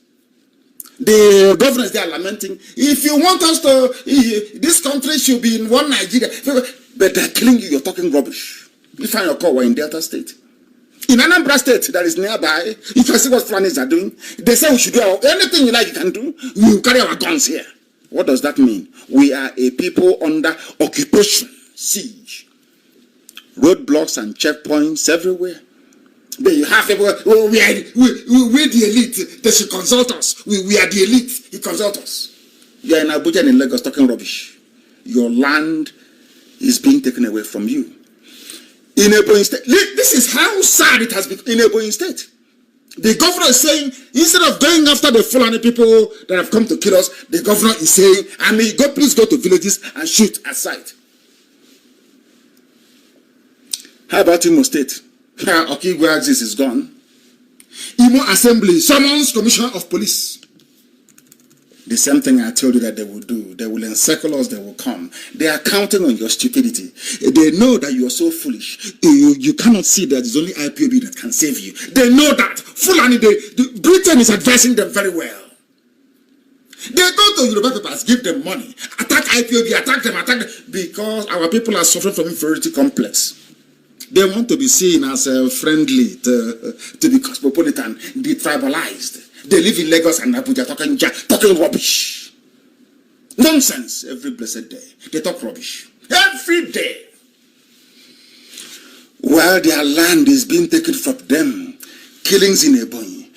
The governors, they are lamenting. If you want us to, this country should be in one Nigeria. But they're killing you, you're talking rubbish. You find your call, we're in Delta State. In Anambra State, that is nearby, you can see what Fulanis are doing. They say we should do anything you like, you can do. We will carry our guns here. What does that mean? We are a people under occupation, siege. Roadblocks and checkpoints everywhere. But you have people, we're the elite. They should consult us. We are the elite. You consult us. You are in Abuja and in Lagos talking rubbish. Your land is being taken away from you. In Ebonyi State, this is how sad it has become in Ebonyi State. The governor is saying, instead of going after the Fulani people that have come to kill us, the governor is saying, please go to villages and shoot at sight. How about Imo State? Okigwe Axis is gone. Imo Assembly summons Commissioner of Police. The same thing I told you that they will do. They will encircle us, they will come. They are counting on your stupidity. They know that you are so foolish. You cannot see that it's only IPOB that can save you. They know that. Fulani, Britain is advising them very well. They go to Yoruba papers, give them money, attack IPOB, attack them, because our people are suffering from inferiority complex. They want to be seen as friendly, to be cosmopolitan, detribalized. They live in Lagos and Abuja talking rubbish. Nonsense every blessed day. They talk rubbish. Every day. While their land is being taken from them, killings in Ebonyi.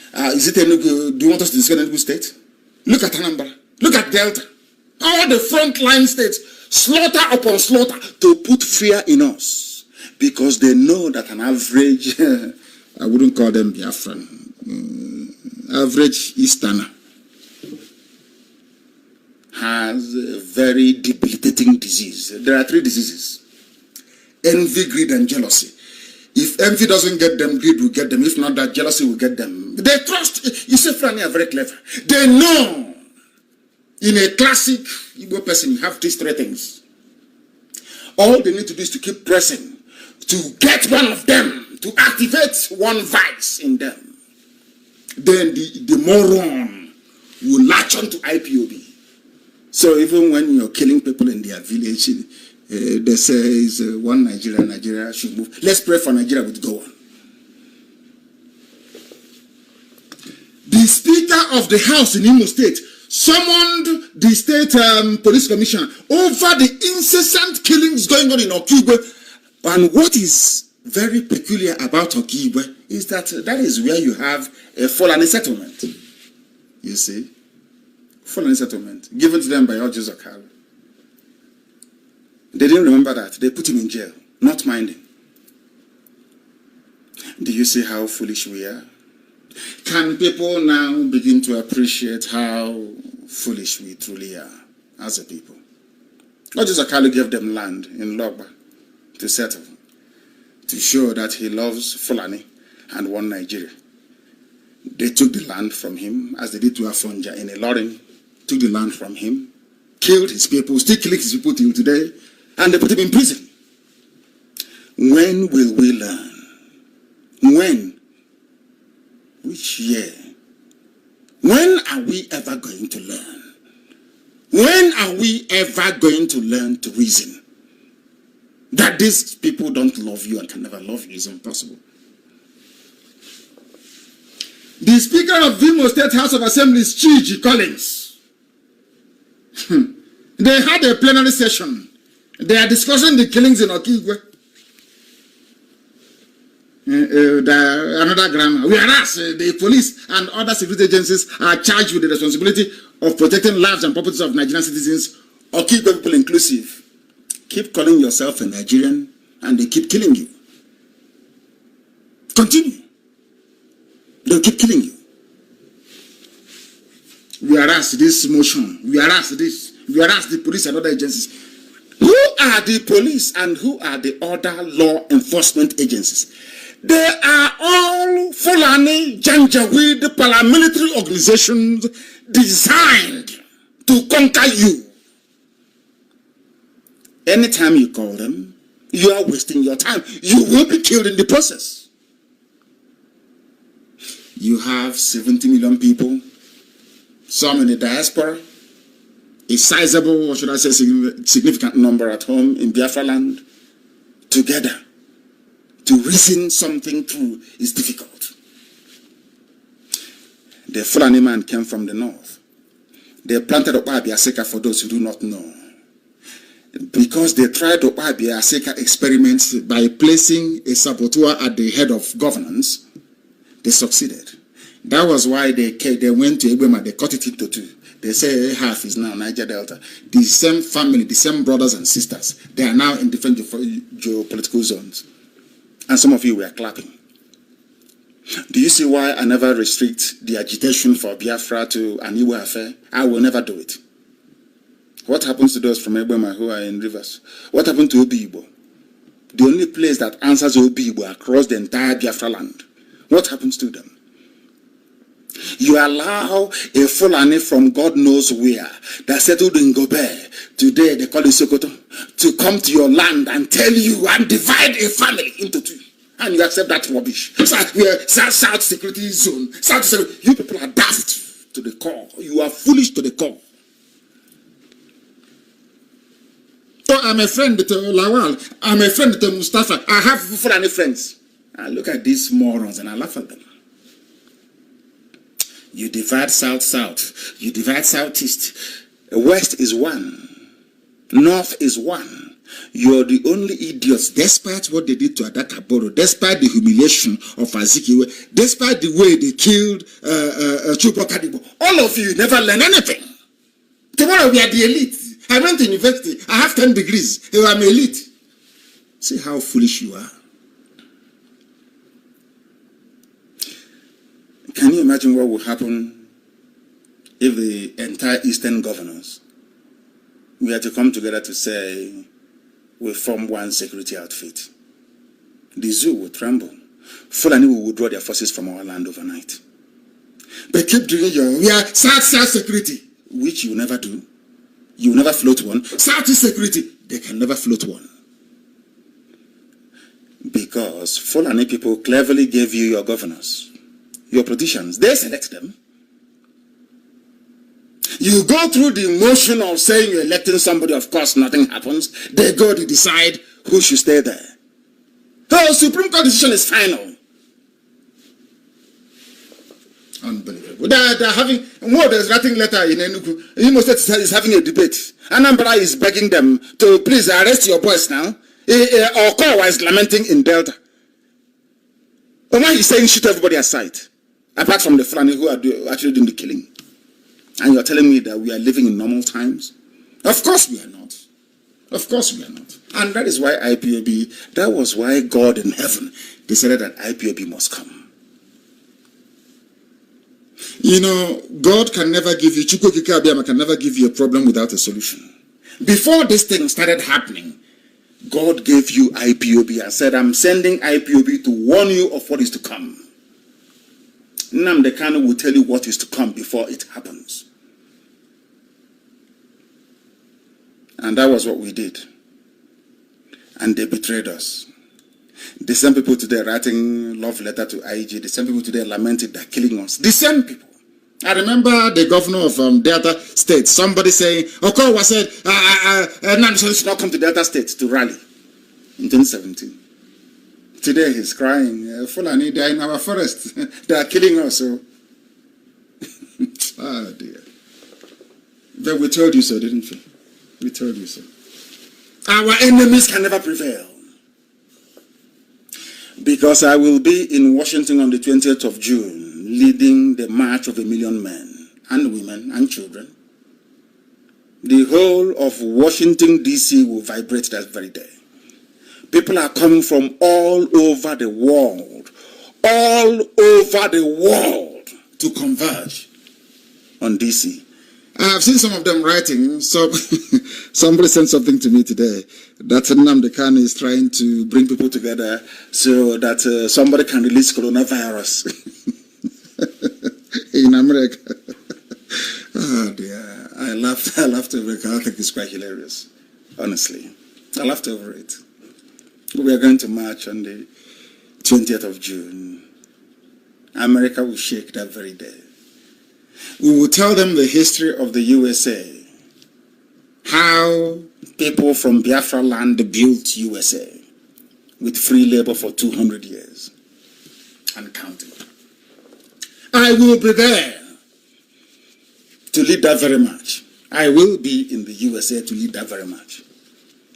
Do you want us to discuss Enugu State? Look at Anambra. Look at Delta. All the frontline states, slaughter upon slaughter, to put fear in us. Because they know that an average, I wouldn't call them Biafran, average Easterner has a very debilitating disease. There are 3 diseases: envy, greed, and jealousy. If envy doesn't get them, greed will get them. If not, that jealousy will get them. They trust. You see, Fulani are very clever. They know. In a classic Igbo person, you have these 3 things. All they need to do is to keep pressing to get one of them, to activate one vice in them. Then the moron will latch on to IPOB. So even when you're killing people in their village, they say is one Nigeria should move. Let's pray for Nigeria would go on. The Speaker of the House in Imo State summoned the State Police Commissioner over the incessant killings going on in Okigwe. And what is very peculiar about Okigwe is that is where you have a Fulani settlement. You see? Fulani settlement given to them by Ojo Zakari. They didn't remember that. They put him in jail, not minding. Do you see how foolish we are? Can people now begin to appreciate how foolish we truly are as a people? Ojo Zakari gave them land in Logba to settle, to show that he loves Fulani and one Nigeria. They took the land from him, as they did to Afonja in a Lorin, took the land from him, killed his people, still killing his people till today, and they put him in prison. When will we learn? When? Which year? When are we ever going to learn? When are we ever going to learn to reason? That these people don't love you and can never love you is impossible. The Speaker of Imo State House of Assembly is Chiji Collins. They had a plenary session. They are discussing the killings in Okigwe. Another grammar. Whereas the police and other security agencies are charged with the responsibility of protecting lives and properties of Nigerian citizens, Okigwe people inclusive. Keep calling yourself a Nigerian and they keep killing you. Continue. They'll keep killing you. Whereas this motion, whereas the police and other agencies. Who are the police and who are the other law enforcement agencies? They are all Fulani, Janjaweed, paramilitary organizations designed to conquer you. Anytime you call them, you are wasting your time. You will be killed in the process. You have 70 million people, some in the diaspora, a sizable, or should I say significant number at home in Biafra land. Together, to reason something through is difficult. The Fulani man came from the north. They planted Okpa Biaseka for those who do not know. Because they tried Okpa Biaseka experiments by placing a saboteur at the head of governance, they succeeded. That was why they went to Ebema, they cut it into 2. They say half is now Niger Delta. The same family, the same brothers and sisters, they are now in different geopolitical zones. And some of you were clapping. Do you see why I never restrict the agitation for Biafra to an Igbo affair? I will never do it. What happens to those from Ebema who are in rivers? What happened to Obi Igbo? The only place that answers Obi Igbo across the entire Biafra land. What happens to them? You allow a Fulani from God knows where that settled in Gobe, today they call it Sokoto, to come to your land and tell you and divide a family into two. And you accept that rubbish. South security zone. South security. You people are daft to the core. You are foolish to the core. So I'm a friend to Lawal. I'm a friend to Mustafa. I have Fulani friends. I look at these morons and I laugh at them. You divide South-South. You divide Southeast. West is one. North is one. You're the only idiots, despite what they did to Adakaboro, despite the humiliation of Azikiwe, despite the way they killed Chukwu Kadibo. All of you never learn anything. Tomorrow we are the elite. I went to university. I have 10 degrees. I'm elite. See how foolish you are. Can you imagine what would happen if the entire Eastern governors were to come together to say, we form one security outfit? The zoo would tremble. Fulani will withdraw their forces from our land overnight. But keep doing we are South security, which you never do. You never float one. South security, they can never float one. Because Fulani people cleverly gave you your governors. Your politicians, they select them. You go through the motion of saying you're electing somebody, of course nothing happens. They go to decide who should stay there. The Supreme Court decision is final. Unbelievable. They're having, there's writing letter in Enugu. Imo State is having a debate. Anambra is begging them to please arrest your boys now. Okowa is lamenting in Delta. Oma is saying shoot everybody aside. Apart from the Fulani who are actually doing the killing. And you're telling me that we are living in normal times? Of course we are not. Of course we are not. And that is why IPOB, that was why God in heaven decided that IPOB must come. You know, God can never give you, Chukwu Abiyama can never give you a problem without a solution. Before this thing started happening, God gave you IPOB and said, I'm sending IPOB to warn you of what is to come. Nnamdi Kanu will tell you what is to come before it happens. And that was what we did. And they betrayed us. The same people today writing love letter to IG, the same people today lamented they're killing us. The same people. I remember the governor of Delta State, somebody saying, Okowa said, Nnamdi should not come to Delta State to rally in 2017. Today he's crying, Fulani, they are in our forest. They are killing us. So. Oh dear. But we told you so, didn't we? We told you so. Our enemies can never prevail. Because I will be in Washington on the 20th of June, leading the march of 1 million men and women and children. The whole of Washington, D.C. will vibrate that very day. People are coming from all over the world, to converge on DC. I have seen some of them writing. So somebody sent something to me today that Nnamdi Kanu is trying to bring people together so that somebody can release coronavirus in America. Oh dear, I laughed over it. I think it's quite hilarious. Honestly, I laughed over it. We are going to march on the 20th of June. America will shake that very day. We will tell them the history of the USA. How people from Biafra land built USA with free labor for 200 years and counting. I will be there to lead that very march. I will be in the USA to lead that very march.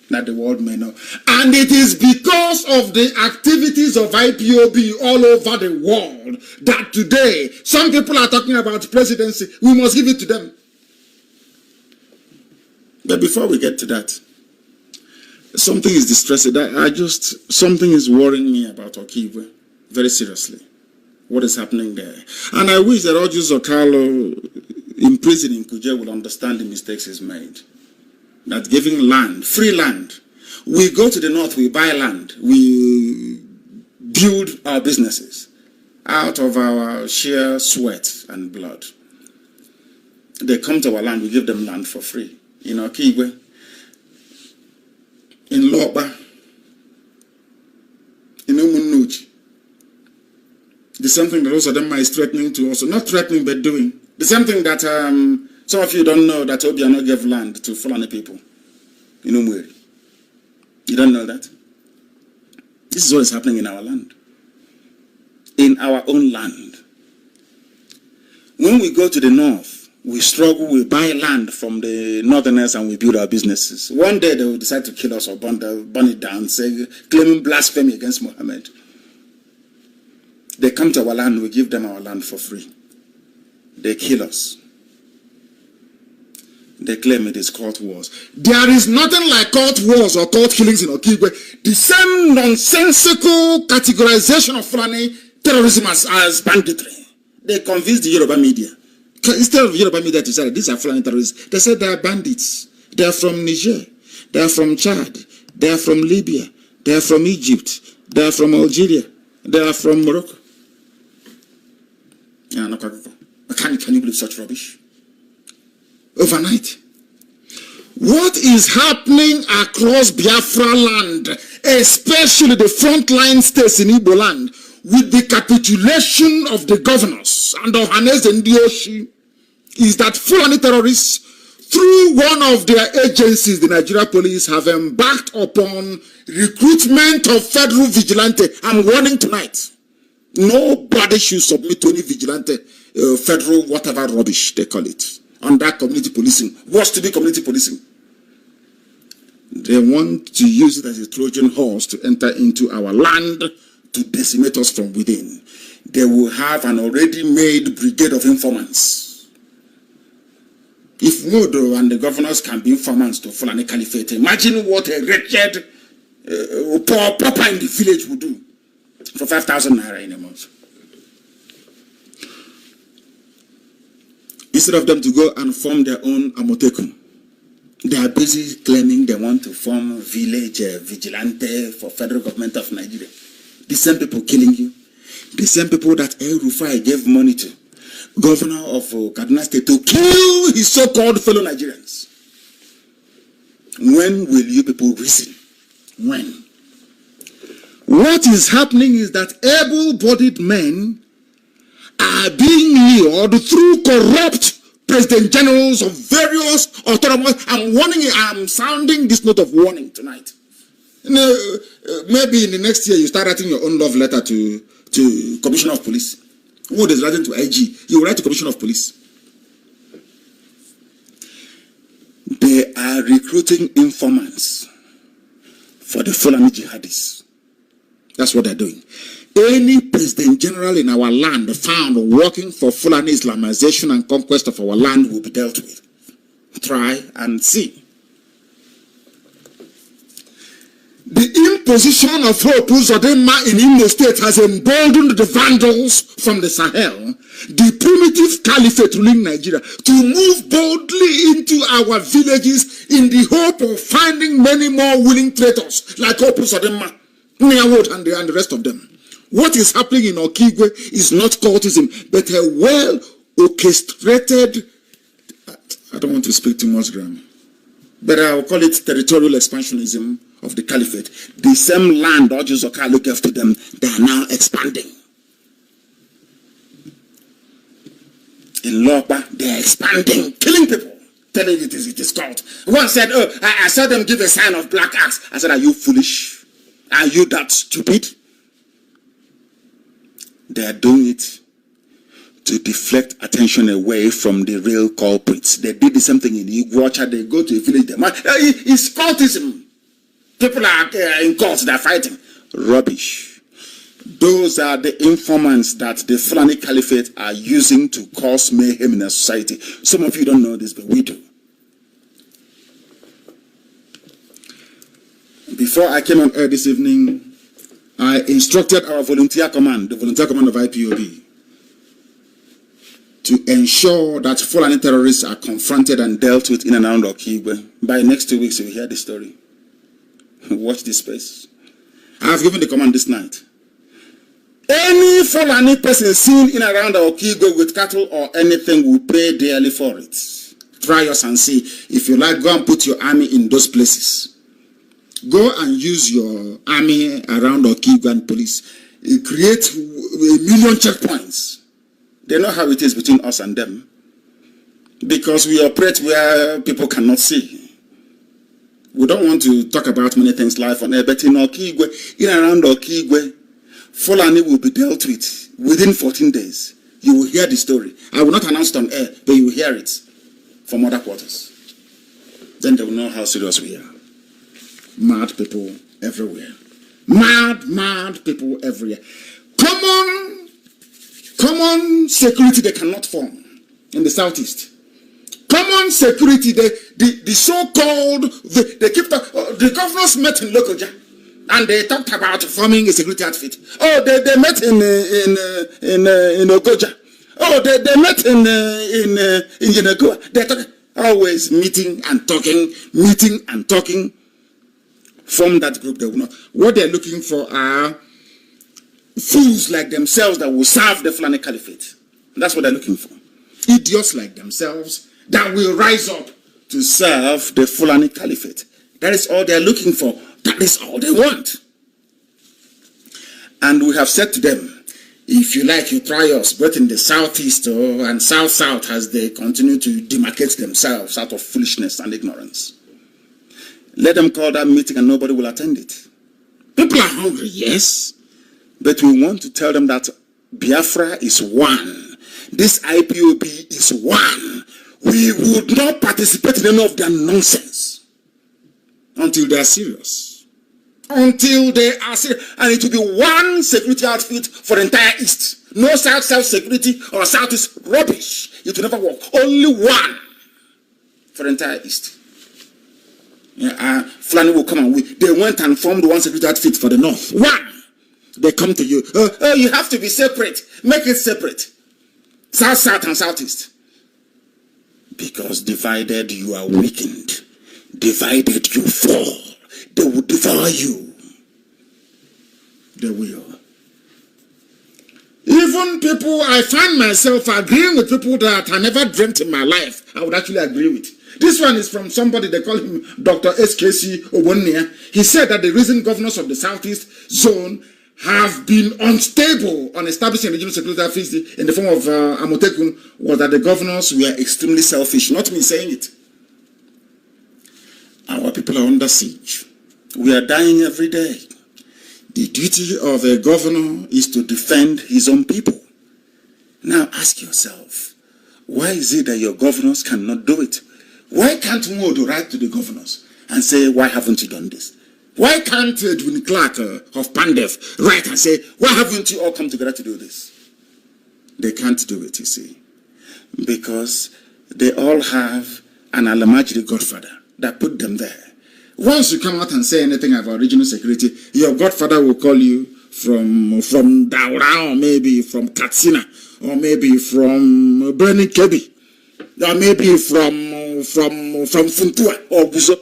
That the world may know. And it is because of the activities of IPOB all over the world that today some people are talking about presidency. We must give it to them. But before we get to that, Something is distressing. Something is worrying me about Okigwe, very seriously. What is happening there? And I wish that Oju Zokalo in prison in Kuje will understand the mistakes he's made. That giving land, free land. We go to the north, we buy land, we build our businesses out of our sheer sweat and blood. They come to our land, we give them land for free. In Okigwe, in Loba, in Umunuchi. The same thing that also Adama is threatening to also, not threatening but doing. The same thing that some of you don't know, that Obiano gave land to Fulani people in Umweri. You don't know that? This is what is happening in our land. In our own land. When we go to the north, we struggle, we buy land from the northerners and we build our businesses. One day they will decide to kill us or burn it down, claiming blasphemy against Muhammad. They come to our land, we give them our land for free. They kill us. They claim it is court wars. There is nothing like court wars or court killings in Okigwe. The same nonsensical categorization of Fulani terrorism as banditry. They convinced the Yoruba media. Instead of Yoruba media to say these are Fulani terrorists, they said they are bandits. They are from Niger. They are from Chad. They are from Libya. They are from Egypt. They are from Algeria. They are from Morocco. Can you believe such rubbish? Overnight. What is happening across Biafra land, especially the frontline states in Igbo land, with the capitulation of the governors and Ohanes and Dioshi, is that Fulani terrorists, through one of their agencies, the Nigeria police, have embarked upon recruitment of federal vigilante. I'm warning tonight. Nobody should submit to any vigilante, federal whatever rubbish they call it, under community policing. What's to be community policing? They want to use it as a Trojan horse to enter into our land to decimate us from within. They will have an already made brigade of informants. If Modo and the governors can be informants to Fulani Caliphate, imagine what a wretched poor papa in the village would do for 5,000 naira in a month. Instead of them to go and form their own Amotekum, they are busy claiming they want to form village vigilante for federal government of Nigeria. The same people killing you, the same people that El Rufai gave money to, governor of Kaduna State, to kill his so-called fellow Nigerians. When will you people reason? When? What is happening is that able-bodied men are being lured through corrupt president generals of various autonomous. I'm sounding this note of warning tonight. Maybe in the next year you start writing your own love letter to Commissioner of Police. Who is writing to IG? You write to Commissioner of Police. They are recruiting informants for the Fulani jihadists. That's what they're doing. Any president general in our land found working for Fulani Islamization and conquest of our land will be dealt with. Try and see. The imposition of Hope Uzodinma in Imo State has emboldened the vandals from the Sahel, the primitive caliphate ruling Nigeria, to move boldly into our villages in the hope of finding many more willing traitors like Hope Uzodinma, Niawood, and the rest of them. What is happening in Okigwe is not cultism, but a well-orchestrated, I don't want to speak too much grammar, but I will call it territorial expansionism of the caliphate. The same land Oju Zokalo gave to them, they are now expanding. In Lopa, they are expanding, killing people, telling it is called. One said, oh, I saw them give a sign of black axe. I said, are you foolish? Are you that stupid? They are doing it to deflect attention away from the real culprits. They did the same thing in Iguacha. They go to a village. It's cultism. People are in cults. They're fighting. Rubbish. Those are the informants that the Fulani Caliphate are using to cause mayhem in a society. Some of you don't know this, but we do. Before I came on air this evening, I instructed our volunteer command, the volunteer command of IPOB, to ensure that Fulani terrorists are confronted and dealt with in and around Okigwe. By next 2 weeks, you'll hear the story. Watch this space. I have given the command this night. Any Fulani person seen in and around Okigwe with cattle or anything will pay dearly for it. Try us and see. If you like, go and put your army in those places. Go and use your army around Okigwe and police. Create 1 million checkpoints. They know how it is between us and them. Because we operate where people cannot see. We don't want to talk about many things live on air, but in Okigwe, in and around Okigwe, Fulani will be dealt with within 14 days. You will hear the story. I will not announce it on air, but you will hear it from other quarters. Then they will know how serious we are. Mad people everywhere. Mad people everywhere. Common security they cannot form in the southeast. Common security, the so-called, the governors met in Lokoja and they talked about forming a security outfit. Oh, they met in Ogoja. Oh, they met in Yenagoa. They're talking, always meeting and talking. From that group, they will know. What they're looking for are fools like themselves that will serve the Fulani Caliphate. That's what they're looking for. Idiots like themselves that will rise up to serve the Fulani Caliphate. That is all they're looking for. That is all they want. And we have said to them, if you like, you try us, both in the southeast and south as they continue to demarcate themselves out of foolishness and ignorance. Let them call that meeting and nobody will attend it. People are hungry, yes. But we want to tell them that Biafra is one. This IPOB is one. We would not participate in any of their nonsense until they are serious. Until they are serious. And it will be one security outfit for the entire East. No South security or Southeast rubbish. It will never work. Only one for the entire East. Fulani will come and they went and formed one security outfit for the North. One. They come to you. Oh, you have to be separate. Make it separate. South and Southeast. Because divided you are weakened. Divided you fall. They will devour you. They will. Even people, I find myself agreeing with people that I never dreamt in my life I would actually agree with. This one is from somebody, they call him Dr. SKC Owonia. He said that the reason governors of the Southeast zone have been unstable on establishing regional security office in the form of Amotekun was that the governors were extremely selfish. Not me saying it. Our people are under siege. We are dying every day. The duty of a governor is to defend his own people. Now ask yourself, why is it that your governors cannot do it? Why can't Modo write to the governors and say, why haven't you done this? Why can't Edwin Clark of Pandef write and say, why haven't you all come together to do this? They can't do it, you see. Because they all have an Alamajiri godfather that put them there. Once you come out and say anything about regional security, your godfather will call you from Daura, or maybe from Katsina, or maybe from Burning Kebi, or maybe from Funtua or Buzo.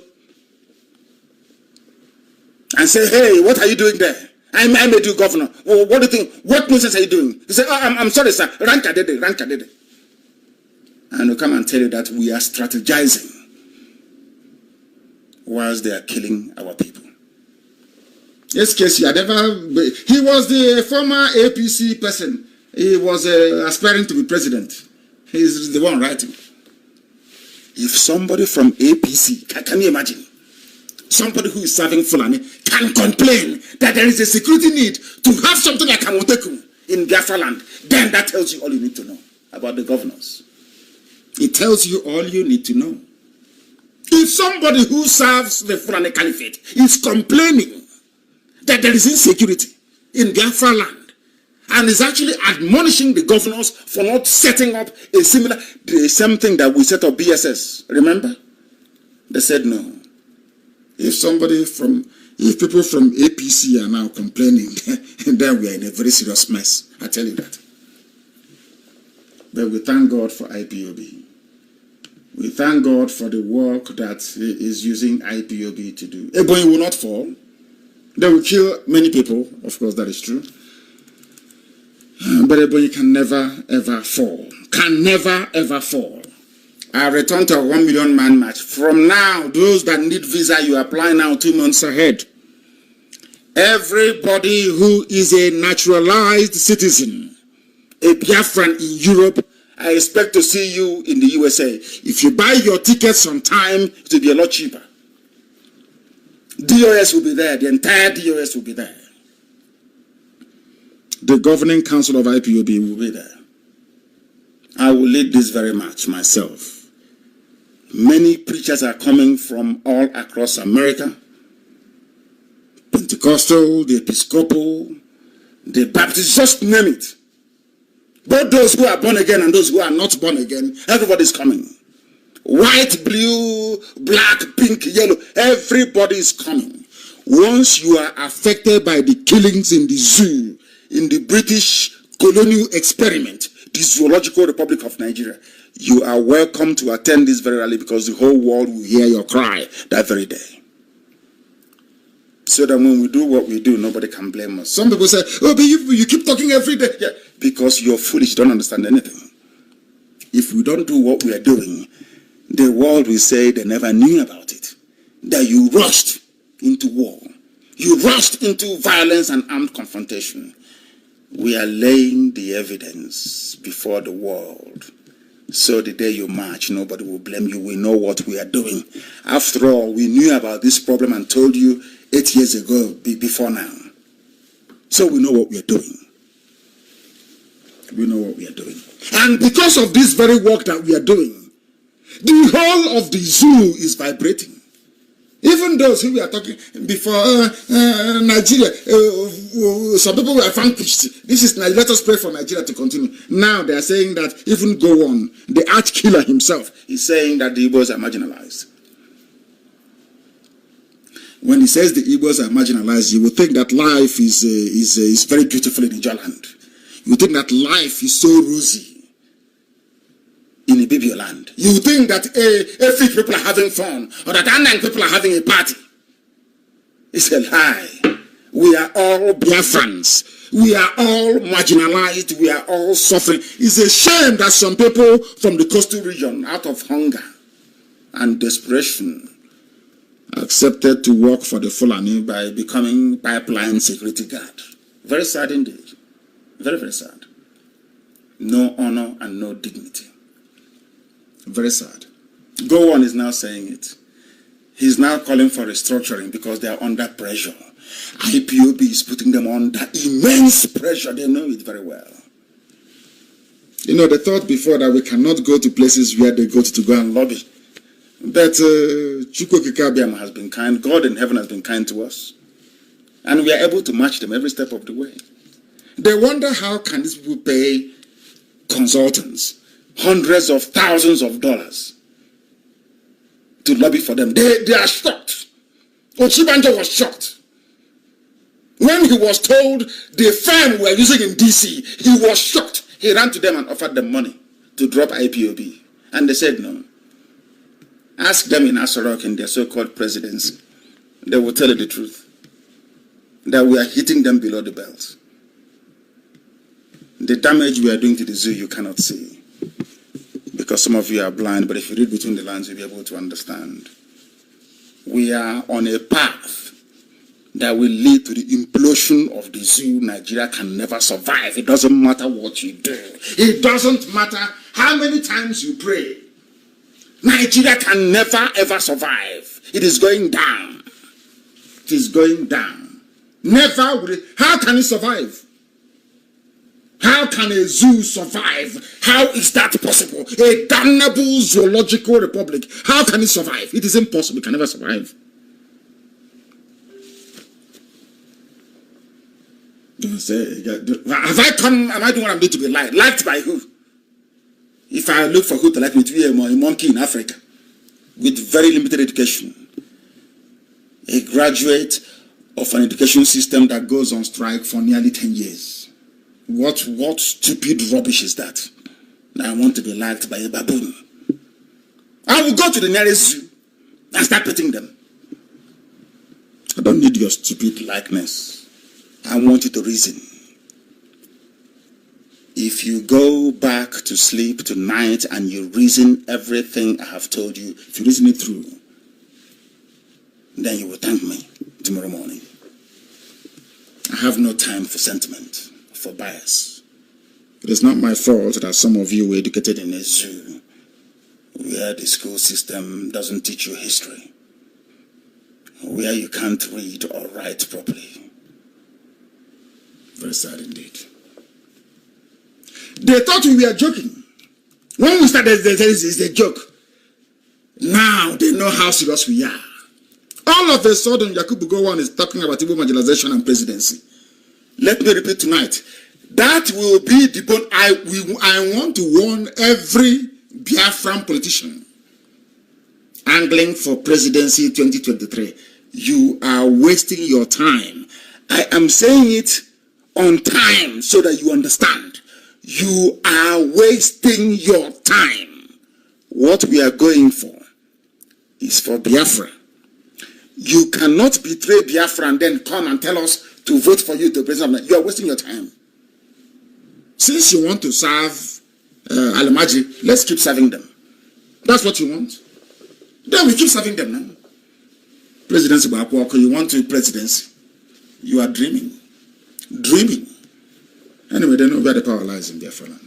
And say, hey, what are you doing there? I made you governor. Well, what do you think? What nonsense are you doing? You say, oh, I'm sorry, sir. Ranka dede. And we come and tell you that we are strategizing whilst they are killing our people. Yes, Casey, he was the former APC person. He was aspiring to be president. He's the one writing. If somebody from APC, can you imagine? Somebody who is serving Fulani can complain that there is a security need to have something like Amotekun in Biafra land, then that tells you all you need to know about the governors. It tells you all you need to know. If somebody who serves the Fulani Caliphate is complaining that there is insecurity in Biafra land and is actually admonishing the governors for not setting up the same thing that we set up BSS, remember? They said no. If somebody from If people from APC are now complaining, then we are in a very serious mess. I tell you that. But we thank God for IPOB. We thank God for the work that He is using IPOB to do. Ebonyi will not fall. They will kill many people. Of course, that is true. But Ebonyi can never, ever fall. Can never, ever fall. I return to a 1 million man march. From now, those that need visa, you apply now 2 months ahead. Everybody who is a naturalized citizen, a Biafran in Europe, I expect to see you in the USA. If you buy your tickets on time, it will be a lot cheaper. DOS will be there. The entire DOS will be there. The governing council of IPOB will be there. I will lead this very march myself. Many preachers are coming from all across America. Pentecostal, the Episcopal, the Baptist, just name it. Both those who are born again and those who are not born again, everybody's coming. White, blue, black, pink, yellow, everybody is coming. Once you are affected by the killings in the zoo, in the British colonial experiment, the Zoological Republic of Nigeria, you are welcome to attend this very rally because the whole world will hear your cry that very day. So that when we do what we do, nobody can blame us. Some people say, oh, but you keep talking every day. Yeah, because you're foolish, don't understand anything. If we don't do what we are doing, the world will say they never knew about it. That you rushed into war. You rushed into violence and armed confrontation. We are laying the evidence before the world. So the day you march, nobody will blame you. We know what we are doing. After all, we knew about this problem and told you 8 years ago, before now. So we know what we are doing. We know what we are doing. And because of this very work that we are doing, the whole of the zoo is vibrating. Even those who we are talking before, Nigeria, some people were vanquished. This is Nigeria. Let us pray for Nigeria to continue. Now they are saying that even go on. The arch killer himself is saying that the Igbos are marginalized. When he says the Igbos are marginalized, you would think that life is very beautiful in Ijoland. You would think that life is so rosy in Ibibio land. You would think that every people are having fun, or that Anang people are having a party. It's a lie. We are all Biafrans. We are all marginalized. We are all suffering. It's a shame that some people from the coastal region, out of hunger and desperation, accepted to work for the Fulani by becoming pipeline security guard. Very sad indeed. Very, very sad. No honor and no dignity. Very sad. Go on is now saying it. He's now calling for restructuring because they are under pressure. IPOB is putting them under immense pressure. They know it very well. You know, they thought before that we cannot go to places where they go to go and lobby. But Chukwukikabiam has been kind. God in heaven has been kind to us. And we are able to match them every step of the way. They wonder how can these people pay consultants hundreds of thousands of dollars to lobby for them. They are shocked. Ochibanjo was shocked. When he was told the firm we are using in DC, he was shocked. He ran to them and offered them money to drop IPOB. And they said no. Ask them in Asorok in their so-called presidency. They will tell you the truth. That we are hitting them below the belt. The damage we are doing to the zoo you cannot see. Because some of you are blind, but if you read between the lines, you'll be able to understand. We are on a path that will lead to the implosion of the zoo. Nigeria can never survive. It doesn't matter what you do. It doesn't matter how many times you pray. Nigeria can never ever survive. It is going down. It is going down. Never will it. How can it survive? How can a zoo survive? How is that possible? A damnable zoological republic. How can it survive? It is impossible. It can never survive. Don't say, have I come, am I doing what I'm doing to be liked? Liked by who? If I look for who to like me to be a monkey in Africa with very limited education, a graduate of an education system that goes on strike for nearly 10 years. What stupid rubbish is that? I want to be liked by a baboon. I will go to the nearest zoo and start petting them. I don't need your stupid likeness. I want you to reason. If you go back to sleep tonight and you reason everything I have told you, if you reason it through, then you will thank me tomorrow morning. I have no time for sentiment, for bias. It is not my fault that some of you were educated in a zoo where the school system doesn't teach you history, where you can't read or write properly. Very sad indeed. They thought we were joking. When we started, they said it's a joke. Now they know how serious we are. All of a sudden, Yakubu Gowon is talking about Igbo marginalization and presidency. Let me repeat tonight. That will be the point. I want to warn every Biafran politician angling for presidency 2023. You are wasting your time. I am saying it on time so that you understand. You are wasting your time. What we are going for is for Biafra. You cannot betray Biafra and then come and tell us to vote for you to president. You are wasting your time. Since you want to serve Alamaji, let's keep serving them. That's what you want. Then we keep serving them now. Presidency Bakwako, you want to presidency. You are dreaming. Dreaming. Anyway, they know where the power lies in Biafra land.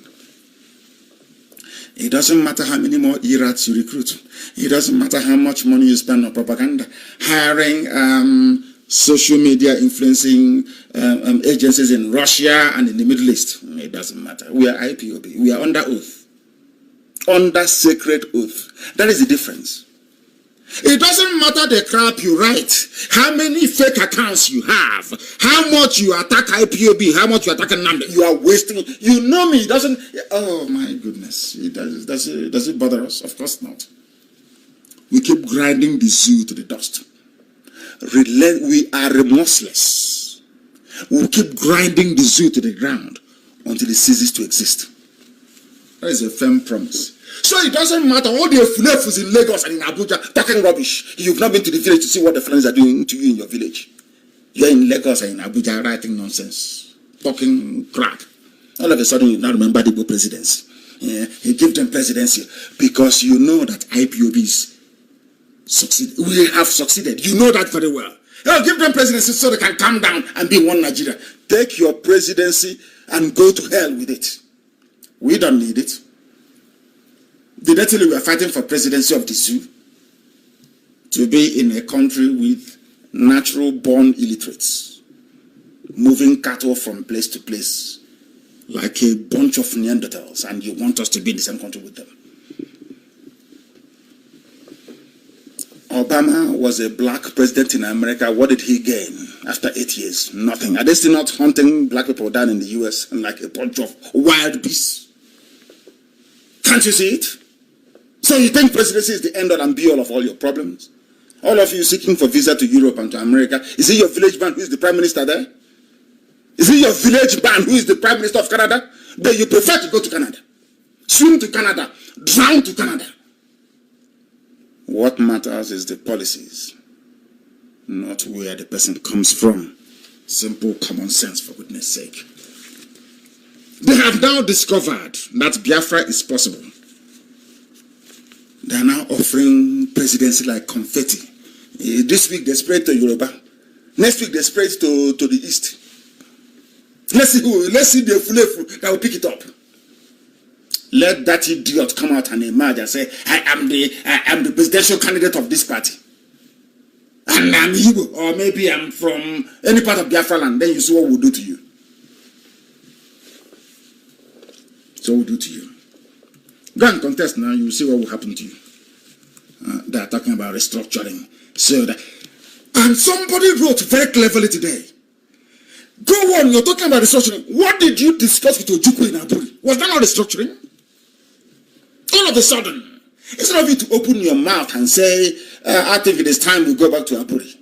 It doesn't matter how many more Irats you recruit. It doesn't matter how much money you spend on propaganda. Hiring social media influencing agencies in Russia and in the Middle East. It doesn't matter. We are IPOB. We are under oath. Under sacred oath. That is the difference. It doesn't matter the crap you write, how many fake accounts you have, how much you attack IPOB, how much you attack Nnamdi. You are wasting. You know me. It doesn't. Oh my goodness. Does it bother us? Of course not. We keep grinding the zoo to the dust. We are remorseless. We keep grinding the zoo to the ground until it ceases to exist. That is a firm promise. So it doesn't matter all the Fulefus in Lagos and in Abuja talking rubbish. You've not been to the village to see what the friends are doing to you in your village. You're in Lagos and in Abuja writing nonsense, talking crap. All of a sudden you now remember the Igbo presidency. Yeah, he gave them presidency because you know that IPOBs succeed. We have succeeded. You know that very well. Give them presidency so they can calm down and be one Nigeria. Take your presidency and go to hell with it. We don't need it. Did I tell you we are fighting for presidency of the zoo? To be in a country with natural born illiterates, moving cattle from place to place like a bunch of Neanderthals, and you want us to be in the same country with them. Obama was a black president in America. What did he gain after 8 years? Nothing. Are they still not hunting black people down in the US like a bunch of wild beasts? Can't you see it? So you think presidency is the end all and be all of all your problems? All of you seeking for visa to Europe and to America, is it your village man who is the prime minister there? Is it your village man who is the prime minister of Canada? But you prefer to go to Canada, swim to Canada, drown to Canada. What matters is the policies, not where the person comes from. Simple common sense, for goodness sake. They have now discovered that Biafra is possible. They are now offering presidency like confetti. This week they spread to Yoruba. Next week they spread to the East. Let's see the Fulefu that will pick it up. Let that idiot come out and emerge and say, I am the presidential candidate of this party. And I'm Igbo, or maybe I'm from any part of Biafra land. Then you see what we'll do to you. So we'll do to you. Go and contest now, you will see what will happen to you. They are talking about restructuring. And somebody wrote very cleverly today. Go on, you're talking about restructuring. What did you discuss with Ojukwu in Aburi? Was that not restructuring? All of a sudden, instead of you to open your mouth and say, I think it is time we go back to Aburi.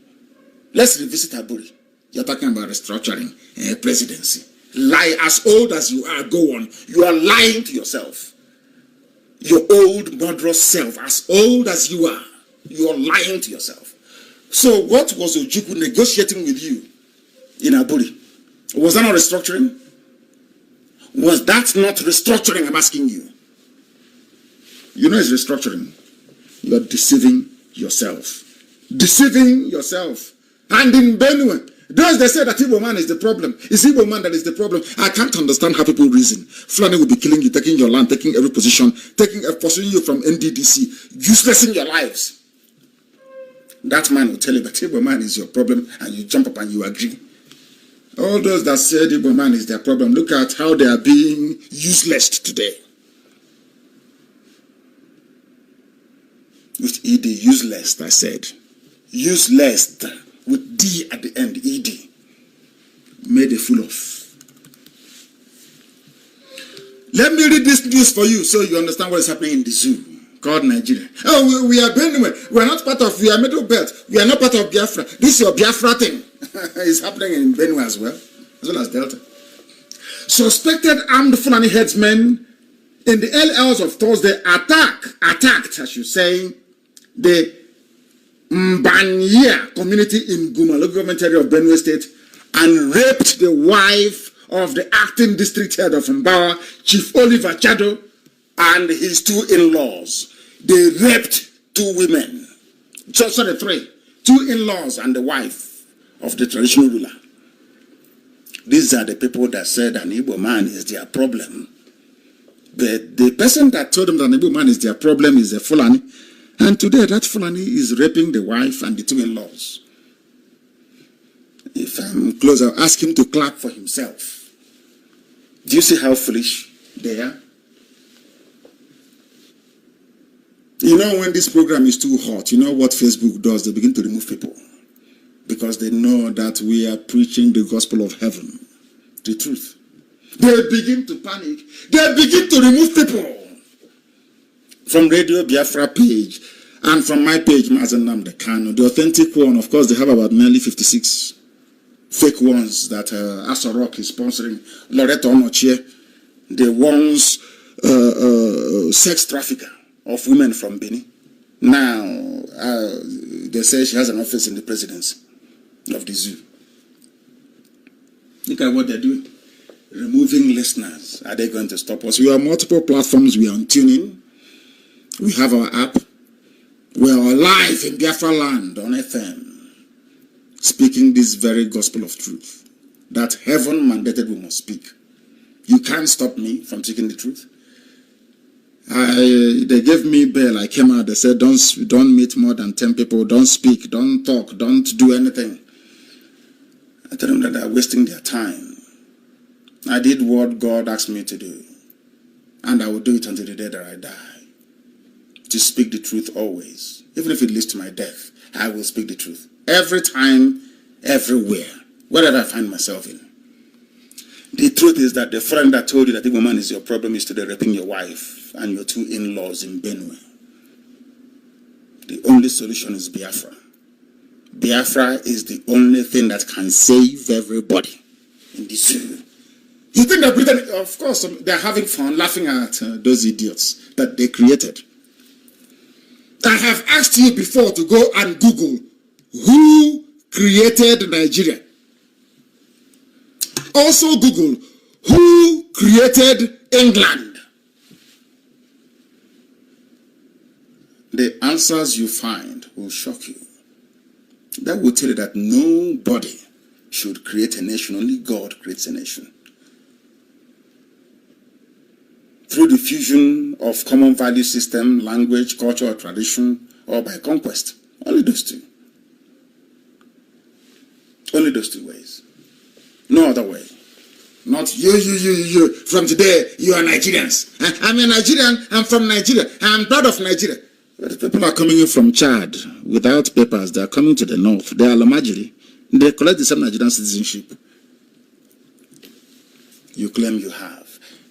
Let's revisit Aburi. You're talking about restructuring presidency. Lie as old as you are, go on. You are lying to yourself. Your old murderous self, as old as you are, you are lying to yourself. So what was Ojukwu negotiating with you in Aburi? Was that not restructuring? Was that not restructuring, I'm asking you? You know it's restructuring. You are deceiving yourself. Deceiving yourself. And in Benue, those they say that Igbo man is the problem. It's Igbo man that is the problem. I can't understand how people reason. Fulani will be killing you, taking your land, taking every position, pursuing you from NDDC, uselessing your lives. That man will tell you that Igbo man is your problem, and you jump up and you agree. All those that said Igbo man is their problem, look at how they are being useless today. With ED, useless, I said. Useless. With D at the end, ED. Made a fool of. Let me read this news for you so you understand what is happening in the zoo called Nigeria. Oh, we are Benue. We are not part of, we are Middle Belt. We are not part of Biafra. This is your Biafra thing. It's happening in Benue as well as Delta. Suspected armed Fulani headsmen in the early hours of Thursday attacked, I should say, the Mbanya community in Guma, local government area of Benue State, and raped the wife of the acting district head of Mbawa, Chief Oliver Chado, and his two in-laws. They raped two women. Three. Two in-laws and the wife of the traditional ruler. These are the people that said an Igbo man is their problem. But the person that told them that an Igbo man is their problem is a Fulani. And today that Fulani is raping the wife and the two in-laws. If I'm close, I'll ask him to clap for himself. Do you see how foolish they are? You know, when this program is too hot, you know what Facebook does? They begin to remove people. Because they know that we are preaching the gospel of heaven. The truth. They begin to panic. They begin to remove people. From Radio Biafra page and from my page, Mazi Nnamdi, Kanu'S, the authentic one, of course, they have about nearly 56 fake ones that Asarok is sponsoring. Loreto Onochie, the ones sex trafficker of women from Benin. Now, they say she has an office in the presidency of the zoo. Look at what they're doing. Removing listeners. Are they going to stop us? We have multiple platforms. We are on tuning. We have our app. We are live in Biafra land on FM, speaking this very gospel of truth that heaven mandated we must speak. You can't stop me from speaking the truth. They gave me bail. I came out. They said, don't meet more than 10 people. Don't speak. Don't talk. Don't do anything. I told them that they're wasting their time. I did what God asked me to do. And I will do it until the day that I die. To speak the truth always. Even if it leads to my death, I will speak the truth. Every time, everywhere. Wherever I find myself in. The truth is that the friend that told you that the woman is your problem is today raping your wife and your two in-laws in Benue. The only solution is Biafra. Biafra is the only thing that can save everybody in the zoo. You think that Britain, of course, they're having fun laughing at those idiots that they created. I have asked you before to go and Google who created Nigeria. Also Google who created England. The answers you find will shock you. That will tell you that nobody should create a nation. Only God creates a nation. Through the fusion of common value system, language, culture, or tradition, or by conquest. Only those two. Only those two ways. No other way. Not you. From today, you are Nigerians. I'm a Nigerian. I'm from Nigeria. I'm proud of Nigeria. But the people are coming in from Chad without papers. They are coming to the north. They are Lamajiri. They collect the same Nigerian citizenship. You claim you have.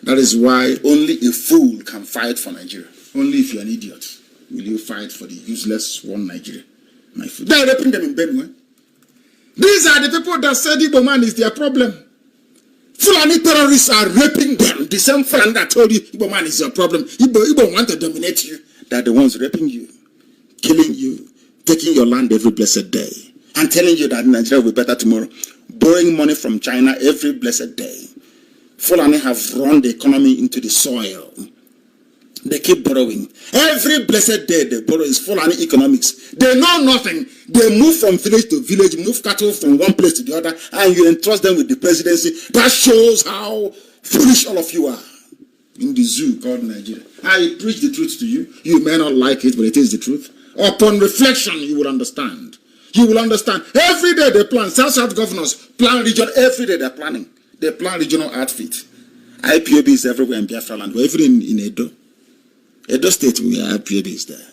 That is why only a fool can fight for Nigeria. Only if you're an idiot will you fight for the useless one Nigeria. My fool. They are raping them in Benue. These are the people that said Igbo man is their problem. Fulani terrorists are raping them. The same Fulani that told you Igbo man is your problem. Igbo want to dominate you. They're the ones raping you, killing you, taking your land every blessed day, and telling you that Nigeria will be better tomorrow. Borrowing money from China every blessed day. Fulani have run the economy into the soil. They keep borrowing. Every blessed day they borrow is Fulani economics. They know nothing. They move from village to village, move cattle from one place to the other, and you entrust them with the presidency. That shows how foolish all of you are in the zoo called Nigeria. I preach the truth to you. You may not like it, but it is the truth. Upon reflection, you will understand. You will understand. Every day they plan. South governors plan region. Every day they're planning. They plan regional outfit. IPOB is everywhere in Biafra land. We're even in Edo. Edo State, we are IPOBs there.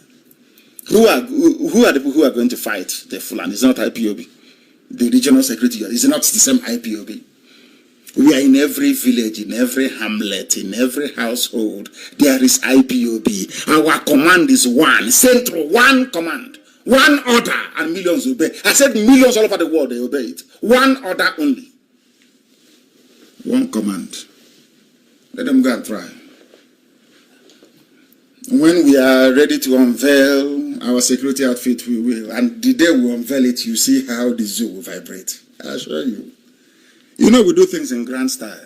Who are the people who are going to fight the Fulani? It's not IPOB. The regional security, it's not the same IPOB. We are in every village, in every hamlet, in every household. There is IPOB. Our command is one, central, one command, one order, and millions obey. I said millions all over the world, they obey it. One order only. One command. Let them go and try. When we are ready to unveil our security outfit, we will. And the day we unveil it, you see how the zoo will vibrate. I assure you. You know we do things in grand style.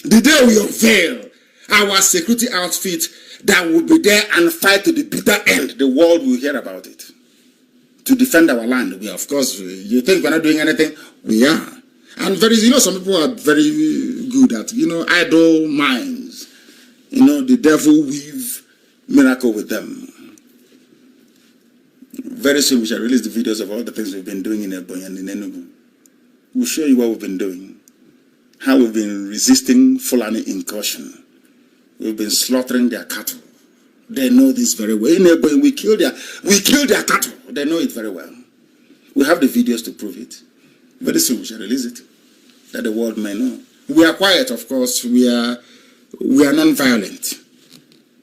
The day we unveil our security outfit that will be there and fight to the bitter end, the world will hear about it. To defend our land, we of course, you think we're not doing anything? We are. And some people are very good at, idle minds. The devil weave miracle with them. Very soon we shall release the videos of all the things we've been doing in Ebonyi and in Enugu. We'll show you what we've been doing. How we've been resisting Fulani incursion. We've been slaughtering their cattle. They know this very well. In Ebonyi, we kill their cattle. They know it very well. We have the videos to prove it. Very soon we shall release it, that the world may know. We are quiet, of course. We are non-violent.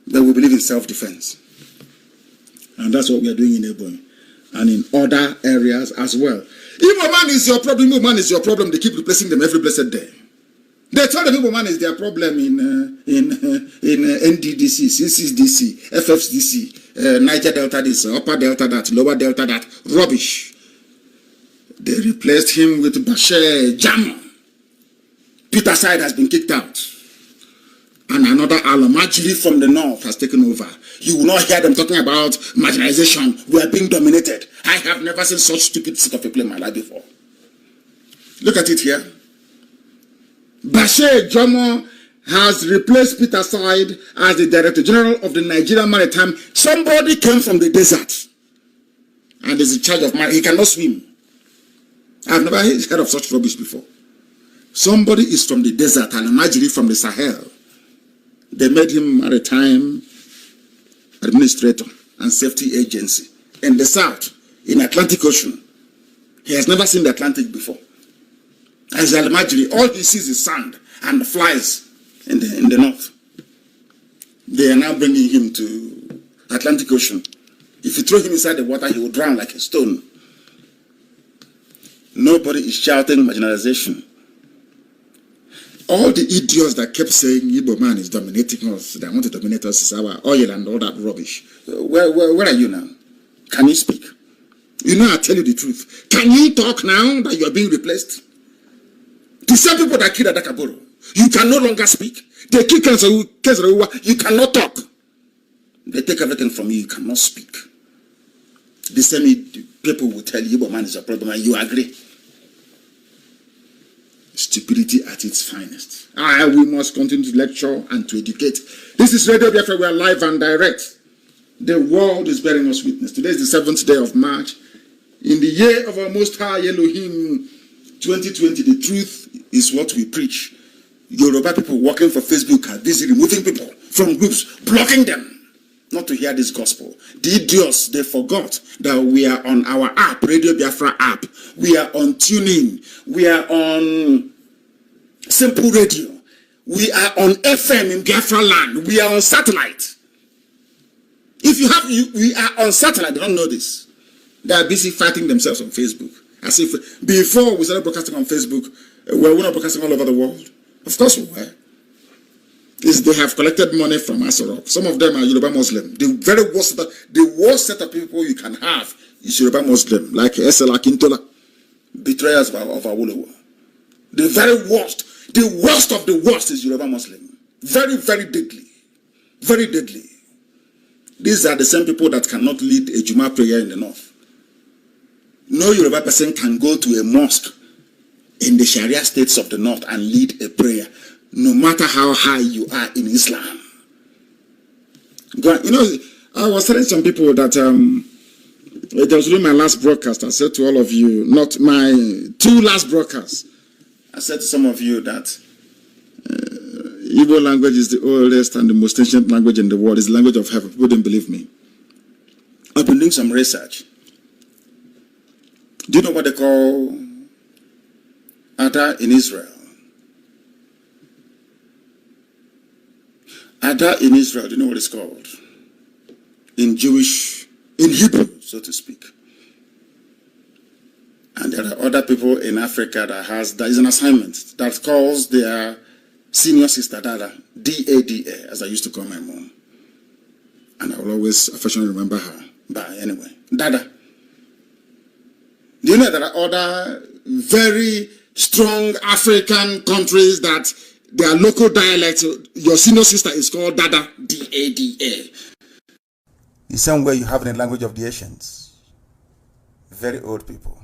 But we believe in self-defense. And that's what we are doing in Ebonyi. And in other areas as well. Igbo man is your problem. Igbo man is your problem. They keep replacing them every blessed day. They tell them Igbo man is their problem in NDDC, CCDC, FFDC, Niger Delta this, Upper Delta that, Lower Delta that. Rubbish. They replaced him with Bashir Jamo. Peter Side has been kicked out. And another Alamajiri from the north has taken over. You will not hear them talking about marginalization. We are being dominated. I have never seen such stupid set of people in my life before. Look at it here. Bashir Jamo has replaced Peter Side as the Director General of the Nigerian Maritime. Somebody came from the desert and is in charge of maritime. He cannot swim. I've never heard of such rubbish before. Somebody is from the desert and Alamajiri from the Sahel. They made him Maritime Administrator and Safety Agency in the south, in Atlantic Ocean. He has never seen the Atlantic before. As Alamajiri, all he sees is sand and flies in the north. They are now bringing him to Atlantic Ocean. If you throw him inside the water, he will drown like a stone. Nobody is shouting marginalization. All the idiots that kept saying Igbo man is dominating us, they want to dominate us, is our oil and all that rubbish. Where are you now? Can you speak? I tell you the truth. Can you talk now that you are being replaced? The same people that killed Adakaboro, you can no longer speak. They kill Keserewa, you cannot talk. They take everything from you, you cannot speak. The same people will tell you Igbo man is a problem and you agree. Stupidity at its finest. We must continue to lecture and to educate. This is Radio Biafra. We are live and direct. The world is bearing us witness. Today is the 7th day of March. In the year of our Most High Elohim 2020, the truth is what we preach. Yoruba people working for Facebook are busy removing people from groups, blocking them not to hear this gospel. The idiots, they forgot that we are on our app, Radio Biafra app. We are on TuneIn. We are on Simple Radio. We are on FM in Biafra land. We are on satellite. We are on satellite. They don't know this. They are busy fighting themselves on Facebook. As if before we started broadcasting on Facebook, were we not broadcasting all over the world? Of course we were. They have collected money from Asorok. Some of them are Yoruba Muslim. The worst set of people you can have is Yoruba Muslim, like S.L. Akintola, betrayers of Awolowo. The very worst of the worst is Yoruba Muslim. Very, very deadly. Very deadly. These are the same people that cannot lead a Juma prayer in the north. No Yoruba person can go to a mosque in the Sharia states of the north and lead a prayer, no matter how high you are in Islam. You know, I was telling some people that it was during my last broadcast. I said to all of you, not my 2 last broadcasts, I said to some of you that Igbo language is the oldest and the most ancient language in the world. It's the language of heaven. People didn't believe me. I've been doing some research. Do you know what they call Ada in Israel? Ada in Israel, do you know what it's called? In Hebrew, so to speak. And there are other people in Africa that is an assignment that calls their senior sister Dada, D-A-D-A, as I used to call my mom. And I will always affectionately remember her by anyway. Dada. Do you know there are other very strong African countries that their local dialect, your senior sister is called Dada, D-A-D-A. The same way you have in the language of the Asians. Very old people.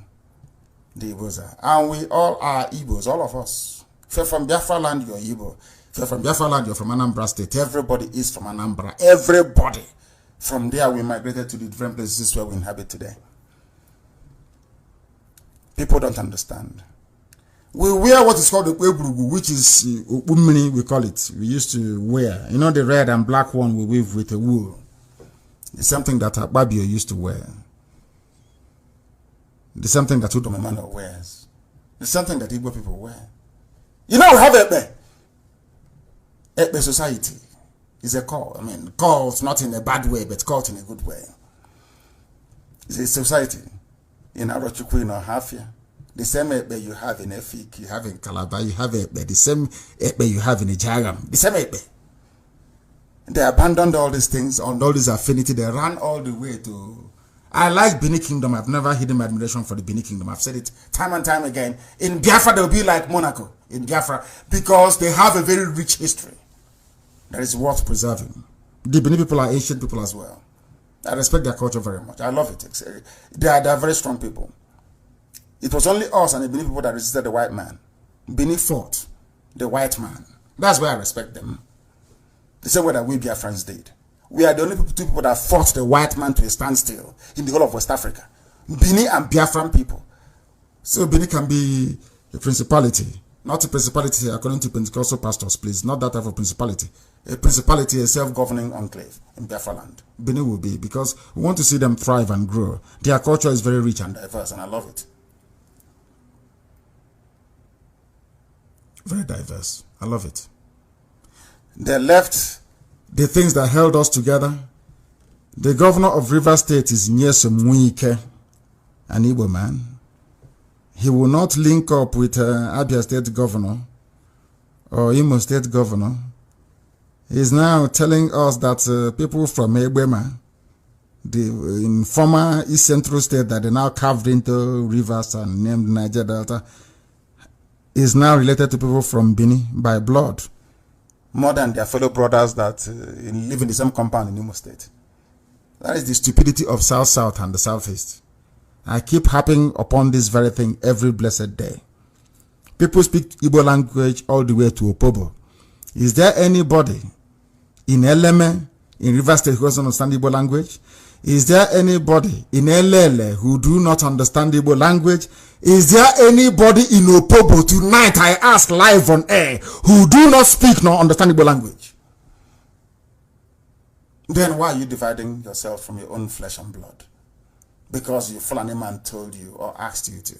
The Igbos are. And we all are Igbos, all of us. If you're from Biafra land, you're Igbo. If you're from Biafra land, you're from Anambra State. Everybody is from Anambra. Everybody. From there, we migrated to the different places where we inhabit today. People don't understand. We wear what is called the Kweburugu, which is Umini, we call it. We used to wear. You know the red and black one we weave with a wool. It's something that Babio used to wear. It's something that Udomamano wears. It's something that Igbo people wear. You know, we have Ekbe. Ekbe society is a call. I mean, calls not in a bad way, but called in a good way. It's a society. In Arochukwu, in Ohafia. The same Ekbe you have in Efik, you have in Calabar, you have Ekbe. The same Ekbe you have in Ijagam. The same Ekbe. They abandoned all these things, on all this affinity. They ran all the way to... I like Benin Kingdom. I've never hidden my admiration for the Benin Kingdom. I've said it time and time again. In Biafra, they'll be like Monaco. In Biafra, because they have a very rich history that is worth preserving. The Benin people are ancient people as well. I respect their culture very much. I love it. They are very strong people. It was only us and the Benin people that resisted the white man. Benin fought the white man. That's why I respect them. The same way that we Biafrans did. We are the only two people that fought the white man to a standstill in the whole of West Africa. Benin and Biafran people. So Benin can be a principality. Not a principality according to Pentecostal pastors, please. Not that type of principality. A principality, a self-governing enclave in Biafra land. Benin will be, because we want to see them thrive and grow. Their culture is very rich and diverse, and I love it. Very diverse. I love it. They left the things that held us together. The governor of Rivers State is Nyesom Mwike, an Igbo man. He will not link up with Abia State governor or Imo State governor. He's now telling us that people from Egbema, in former East Central State that they now carved into rivers and named Niger Delta, is now related to people from Benin by blood, more than their fellow brothers that live in the same compound in Imo State. That is the stupidity of South-South and the Southeast. I keep harping upon this very thing every blessed day. People speak Igbo language all the way to Opobo. Is there anybody in Eleme, in River State, who doesn't understand Igbo language? Is there anybody in Elele who do not understand Igbo language? Is there anybody in Opobo tonight, I ask live on air, who do not speak nor understand Igbo language? Then why are you dividing yourself from your own flesh and blood? Because your Fulani man told you or asked you to.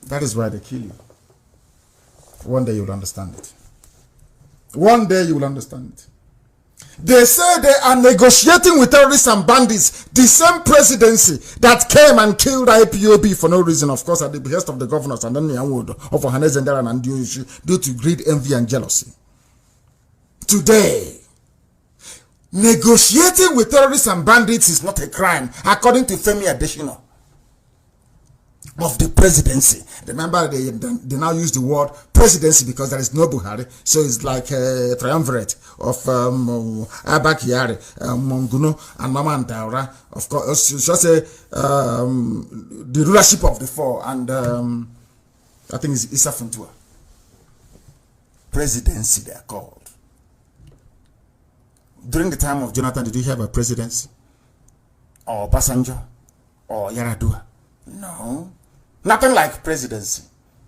That is why they kill you. One day you will understand it. One day you will understand it. They say they are negotiating with terrorists and bandits. The same presidency that came and killed IPOB for no reason, of course, at the behest of the governors and then of Ohanes and due to greed, envy, and jealousy. Today, negotiating with terrorists and bandits is not a crime, according to Femi Adesina of the presidency. Remember, they now use the word presidency because there is no Buhari, so it's like a triumvirate of Abba Kyari, Monguno, and Mama Andaura. Of course, just say the rulership of the four, and I think it's Issa Funtua. Presidency, they are called. During the time of Jonathan, did you have a presidency? Or Basanjo? Or Yaradua? No. Nothing like presidency.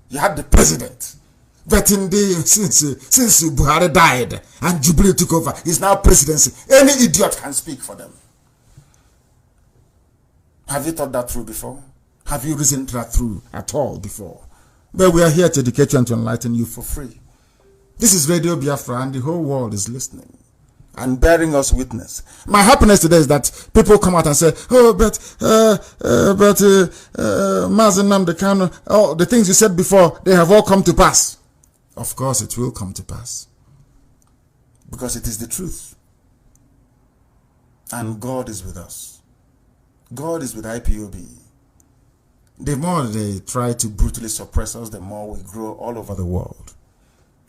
You had the president. But in the since Buhari died and Jubilee took over, it's now presidency. Any idiot can speak for them. Have you thought that through before? Have you reasoned that through at all before? But we are here to educate you and to enlighten you for free. This is Radio Biafra and the whole world is listening and bearing us witness. My happiness today is that people come out and say, oh, but Mazi Nnamdi Kanu, oh, the things you said before, they have all come to pass. Of course it will come to pass. Because it is the truth. And God is with us. God is with IPOB. The more they try to brutally suppress us, the more we grow all over the world.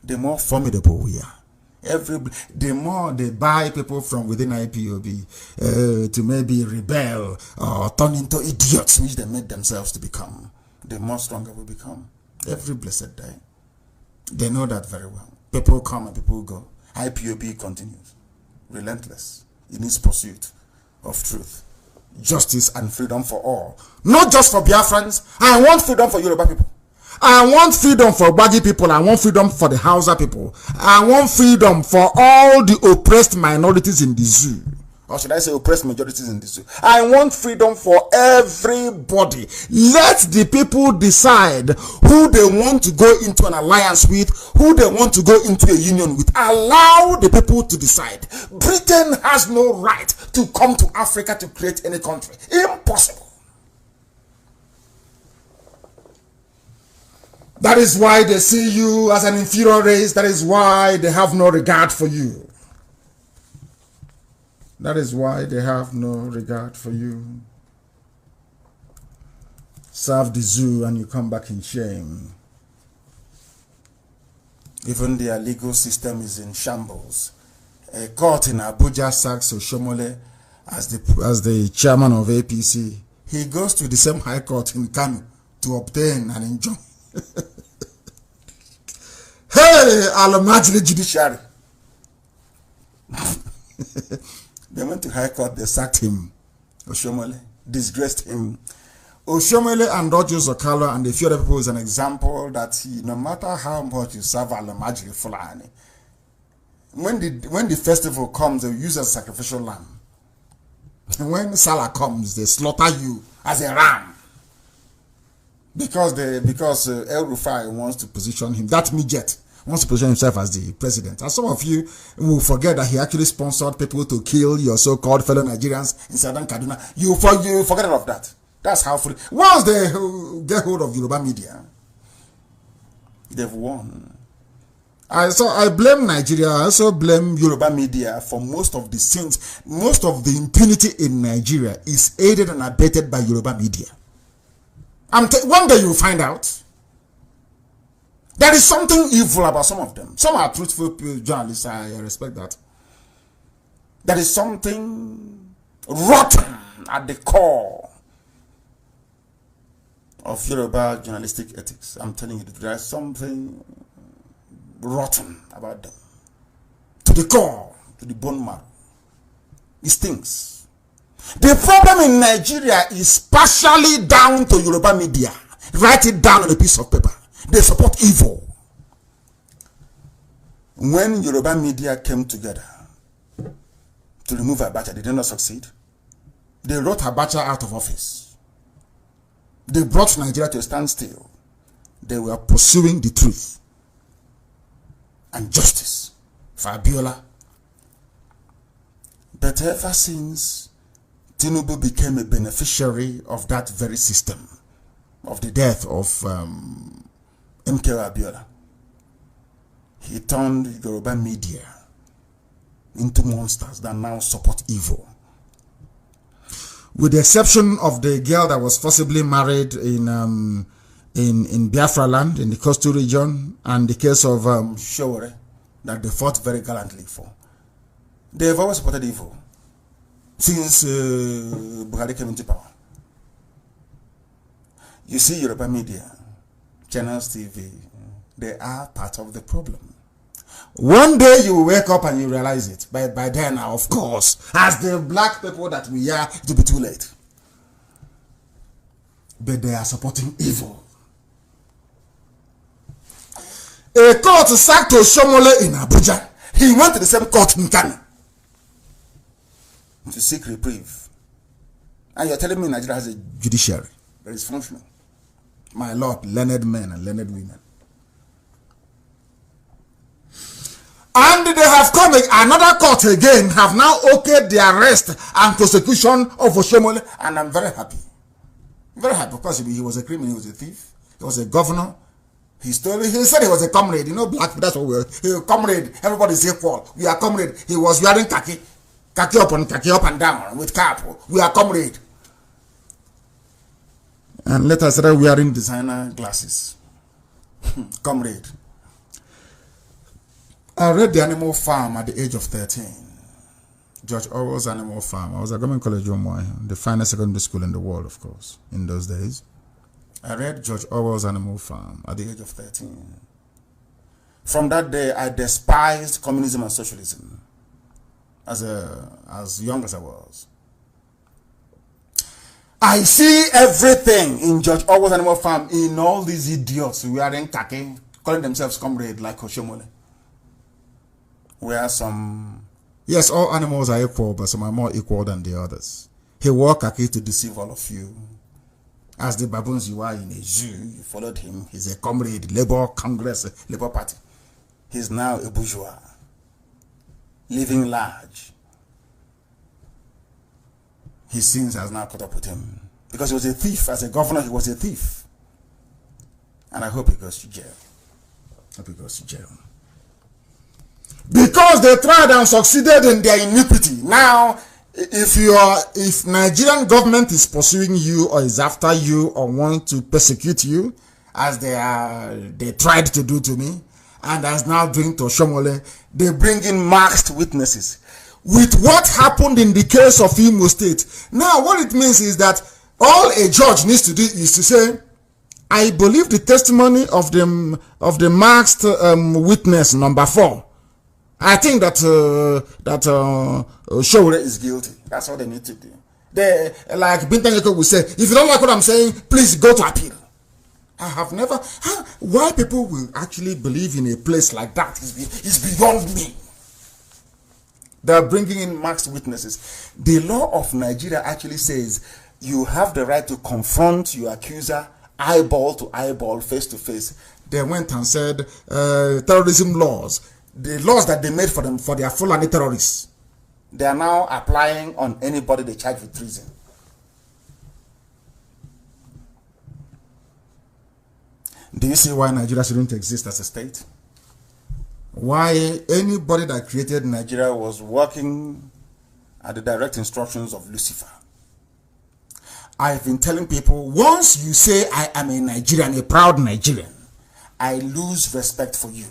The more formidable we are. The more they buy people from within IPOB to maybe rebel or turn into idiots, which they made themselves to become, the more stronger we become. Every blessed day. They know that very well. People come and people go. IPOB continues. Relentless in its pursuit of truth, justice, and freedom for all. Not just for Biafrans. I want freedom for Yoruba people. I want freedom for Bagi people. I want freedom for the Hausa people. I want freedom for all the oppressed minorities in the zoo. Or should I say oppressed majorities in the zoo? I want freedom for everybody. Let the people decide who they want to go into an alliance with, who they want to go into a union with. Allow the people to decide. Britain has no right to come to Africa to create any country. Impossible. That is why they see you as an inferior race. That is why they have no regard for you. That is why they have no regard for you. Serve the zoo and you come back in shame. Even their legal system is in shambles. A court in Abuja sacks Oshomole as the chairman of APC. He goes to the same high court in Kanu to obtain an injunction. Hey, Alamajli judiciary. They went to high court, they sacked him. Oshomole disgraced him. Oshomole and Roger Zokalo and a few other people is an example that no matter how much you serve Alamajli Fulani, when the festival comes, they use as a sacrificial lamb. And when Salah comes, they slaughter you as a ram. Because El Rufai wants to position him, that midget wants to position himself as the president. And some of you will forget that he actually sponsored people to kill your so-called fellow Nigerians in Southern Kaduna. You forget all of that. That's how free. Once they get hold of Yoruba media, they've won. So I blame Nigeria. I also blame Yoruba media for most of the sins. Most of the impunity in Nigeria is aided and abetted by Yoruba media. One day you'll find out. There is something evil about some of them. Some are truthful journalists. I respect that. There is something rotten at the core of Yoruba journalistic ethics. I'm telling you, there is something rotten about them. To the core, to the bone marrow. It stinks. The problem in Nigeria is partially down to Yoruba media. Write it down on a piece of paper. They support evil. When Yoruba media came together to remove Abacha, they did not succeed. They wrote Abacha out of office. They brought Nigeria to a standstill. They were pursuing the truth and justice for Abiola But ever since Tinubu became a beneficiary of that very system, of the death of MK Abiola, he turned Yoruba media into monsters that now support evil. With the exception of the girl that was forcibly married in Biafra land, in the coastal region, and the case of Showore, that they fought very gallantly for. They have always supported evil since Buhari came into power. You see Yoruba media, channels TV, they are part of the problem. One day you will wake up and you realize it. By then, of course, as the black people that we are, it will be too late. But they are supporting evil. A court sacked Oshomole in Abuja. He went to the same court in Kano to seek reprieve. And you're telling me Nigeria has a judiciary that is functional. My Lord, learned men and learned women. And they have come, another court again, have now okayed the arrest and prosecution of Oshomole. And I'm very happy. Very happy because he was a criminal, he was a thief, he was a governor. He said he was a comrade. You know, black people, that's what we are. He was a comrade. Everybody's equal. We are comrade. He was wearing khaki up and down with cap. We are comrade. And later started wearing designer glasses. Comrade. I read The Animal Farm at the age of 13. George Orwell's Animal Farm. I was at Government College Umuahia, the finest secondary school in the world, of course, in those days. I read George Orwell's Animal Farm at the age of 13. From that day, I despised communism and socialism as young as I was. I see everything in George Orwell's Animal Farm in all these idiots wearing khaki, calling themselves comrade like Oshomole. Where some, yes, all animals are equal, but some are more equal than the others. He wore khaki to deceive all of you. As the baboons you are in a zoo, you followed him. He's a comrade, Labour Congress, Labour Party. He's now a bourgeois, living large. His sins has now caught up with him. Because he was a thief. As a governor, he was a thief. And I hope he goes to jail. Hope he goes to jail. Because they tried and succeeded in their iniquity. Now, if Nigerian government is pursuing you or is after you or want to persecute you, as they tried to do to me, and as now doing to Oshomole, they bring in masked witnesses. With what happened in the case of Imo State. Now, what it means is that all a judge needs to do is to say, I believe the testimony of the masked witness number 4. I think that Showore is guilty. That's all they need to do. They, like Bintanyeko will say, if you don't like what I'm saying, please go to appeal. I have never. Why people will actually believe in a place like that is beyond me. They're bringing in masked witnesses. The law of Nigeria actually says you have the right to confront your accuser eyeball to eyeball, face to face. They went and said terrorism laws. The laws that they made for them, for their Fulani terrorists, they are now applying on anybody they charge with treason. Do you see why Nigeria shouldn't exist as a state? Why anybody that created Nigeria was working at the direct instructions of Lucifer. I've been telling people, once you say I am a Nigerian, a proud Nigerian, I lose respect for you.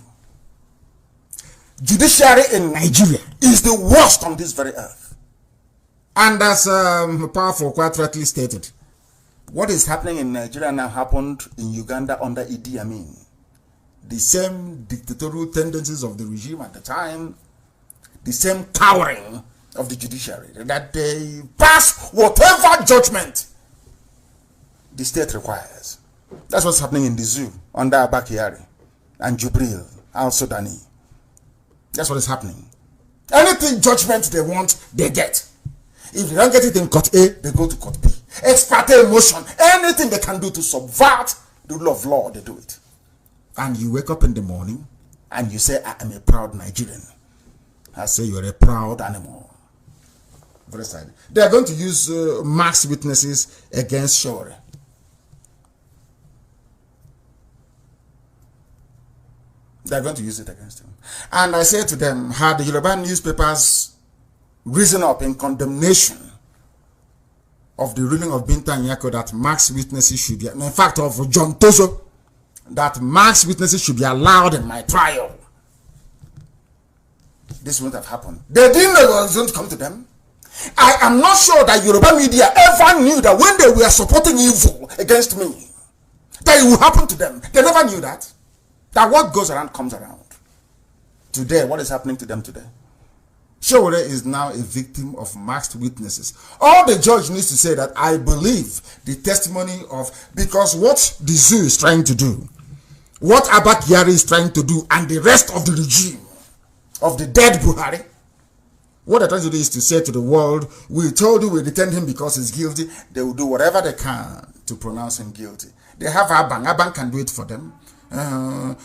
Judiciary in Nigeria is the worst on this very earth. And as Powerful quite rightly stated, what is happening in Nigeria now happened in Uganda under Idi Amin. The same dictatorial tendencies of the regime at the time, the same cowering of the judiciary, that they pass whatever judgment the state requires. That's what's happening in the zoo under Abakari and Jubril al-Sudani. That's what is happening. Anything judgment they want, they get. If they don't get it in court A, they go to court B. Ex parte motion, anything they can do to subvert the rule of law, they do it. And you wake up in the morning and you say, I am a proud Nigerian. I say, you're a proud animal. Very sad. They are going to use masked witnesses against Shore. They are going to use it against him. And I say to them, had the Yoruba newspapers risen up in condemnation of the ruling of Binta Nyako that masked witnesses should be, in fact, of John Tozo, that masked witnesses should be allowed in my trial, this wouldn't have happened. They didn't know it was going to come to them. I am not sure that Yoruba media ever knew that when they were supporting evil against me, that it would happen to them. They never knew that. That what goes around comes around. Today, what is happening to them today? Showore is now a victim of masked witnesses. All the judge needs to say that I believe the testimony of, because what the zoo is trying to do, what Abba Kyari is trying to do, and the rest of the regime of the dead Buhari, what they're trying to do is to say to the world, we told you we detained him because he's guilty. They will do whatever they can to pronounce him guilty. They have Abang. Abang can do it for them. They have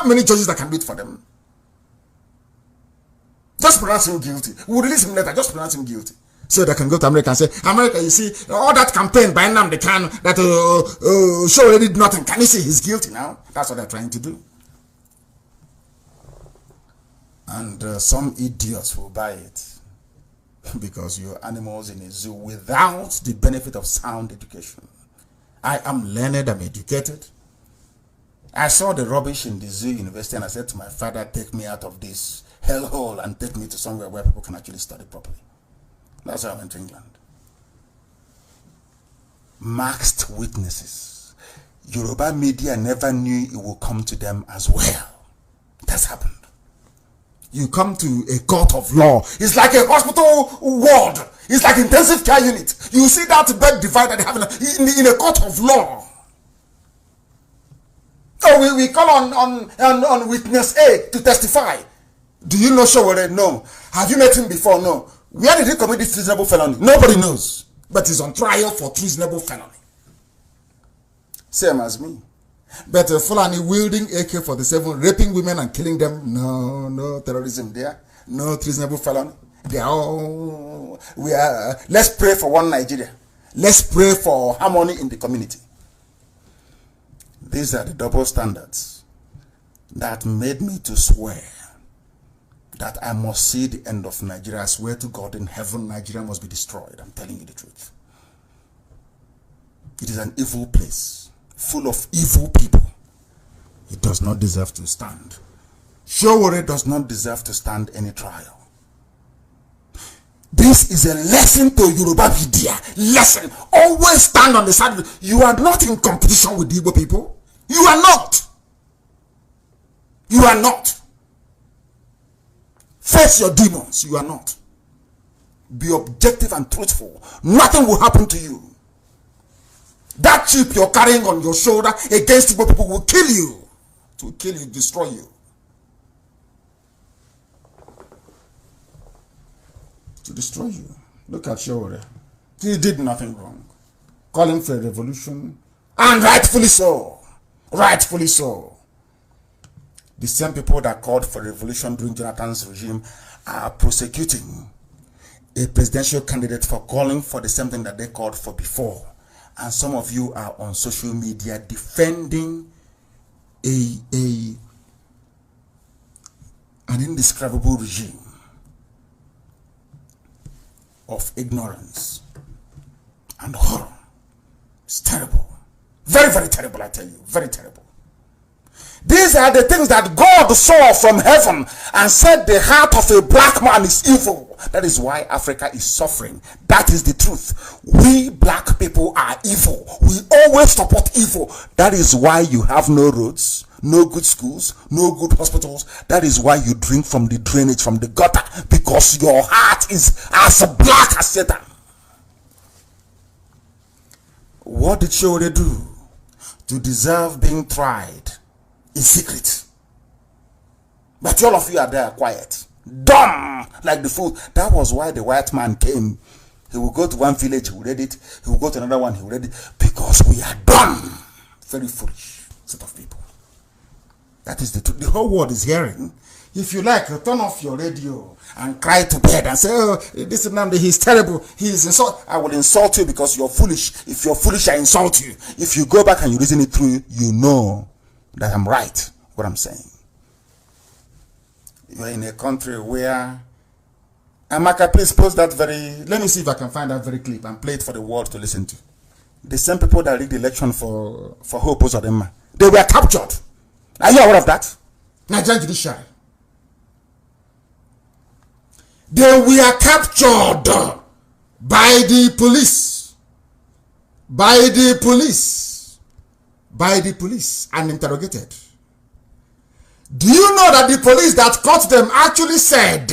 many judges that can do it for them. Just pronounce him guilty. We'll release him later. Just pronounce him guilty. So they can go to America and say, America, you see, all that campaign by Nnamdi Kanu that Showore did nothing. Can you see he's guilty now? That's what they're trying to do. And some idiots will buy it because you're animals in a zoo without the benefit of sound education. I am learned, I'm educated. I saw the rubbish in the zoo university and I said to my father, take me out of this hellhole and take me to somewhere where people can actually study properly. That's how I went to England. Masked witnesses. Yoruba media never knew it would come to them as well. That's happened. You come to a court of law. It's like a hospital ward. It's like intensive care unit. You see that bed divider they have in a court of law. Oh, we call on witness A to testify. Do you know Showore? No. Have you met him before? No. Where did he commit this treasonable felony? Nobody knows. But he's on trial for treasonable felony. Same as me. But Fulani wielding AK-47, raping women and killing them, no terrorism there, no treasonable felony. They are all, let's pray for one Nigeria. Let's pray for harmony in the community. These are the double standards that made me to swear that I must see the end of Nigeria. I swear to God in heaven, Nigeria must be destroyed. I'm telling you the truth. It is an evil place, full of evil people. It does not deserve to stand. Showore does not deserve to stand any trial. This is a lesson to Yoruba media. Lesson. Always stand on the side. You are not in competition with the Igbo people. You are not. You are not. Face your demons. You are not. Be objective and truthful. Nothing will happen to you. That chip you're carrying on your shoulder against Igbo people will kill you. It will kill you, destroy you. To destroy you. Look at Showore. He did nothing wrong. Calling for a revolution. And rightfully so. Rightfully so. The same people that called for revolution during Jonathan's regime are prosecuting a presidential candidate for calling for the same thing that they called for before. And some of you are on social media defending an indescribable regime of ignorance and horror. It's terrible. Very, very terrible, I tell you. Very terrible. These are the things that God saw from heaven and said the heart of a black man is evil. That is why Africa is suffering. That is the truth. We black people are evil. We always support evil. That is why you have no roads, no good schools, no good hospitals. That is why you drink from the drainage, from the gutter, because your heart is as black as Satan. What did Showore do to deserve being tried in secret? But all of you are there quiet, dumb like the fool. That was why the white man came. He will go to one village, he will read it. He will go to another one, he will read it. Because we are dumb. Very foolish set of people. That is the truth. The whole world is hearing. If you like, turn off your radio and cry to bed and say, oh, this Nnamdi, he's terrible. He's insult. I will insult you because you're foolish. If you're foolish, I insult you. If you go back and you reason it through, you know that I'm right, what I'm saying. You're in a country where, Amaka, please post that let me see if I can find that very clip and play it for the world to listen to. The same people that rigged the election for Hope Uzodinma, they were captured. Are you aware of that? Nigerian judiciary. They were captured by the police. By the police and interrogated. Do you know that the police that caught them actually said,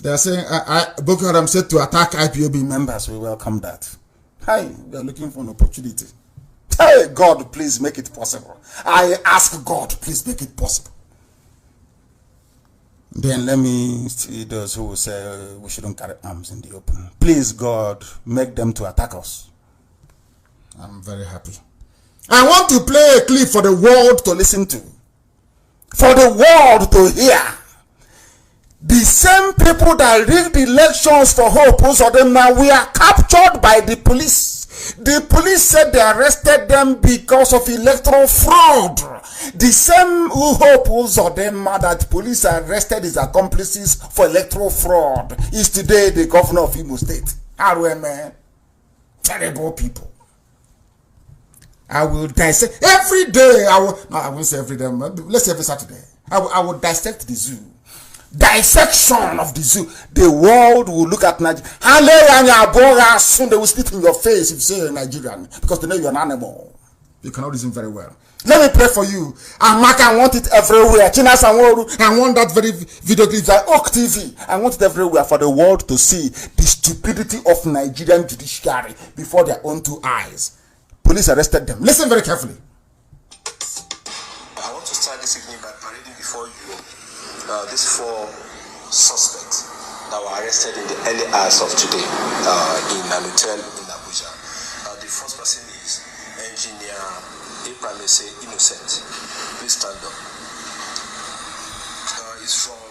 they are saying, Boko Haram said to attack IPOB members. We welcome that. Hi, we are looking for an opportunity. Hey, God, please make it possible. I ask God, please make it possible. Then let me see those who will say we shouldn't carry arms in the open. Please, God, make them to attack us. I'm very happy. I want to play a clip for the world to listen to. For the world to hear. The same people that rigged the elections for Hope Uzodinma were captured by the police. The police said they arrested them because of electoral fraud. The same Hope Uzodinma that police arrested his accomplices for electoral fraud is today the governor of Imo State. RMA. Terrible people. I will dissect every day. I won't say every day. Let's say every Saturday. I will dissect the zoo. Dissection of the zoo. The world will look at Nigeria. Soon they will spit in your face if you say you're Nigerian because they know you're an animal. You cannot reason very well. Let me pray for you. I want it everywhere. I want that very video clip like Oak TV. I want it everywhere for the world to see the stupidity of Nigerian judiciary before their own two eyes. Police arrested them. Listen very carefully. I want to start this evening by parading before you these 4 suspects that were arrested in the early hours of today in an hotel in Abuja. The first person is Engineer Epramese Innocent. Please stand up. He's from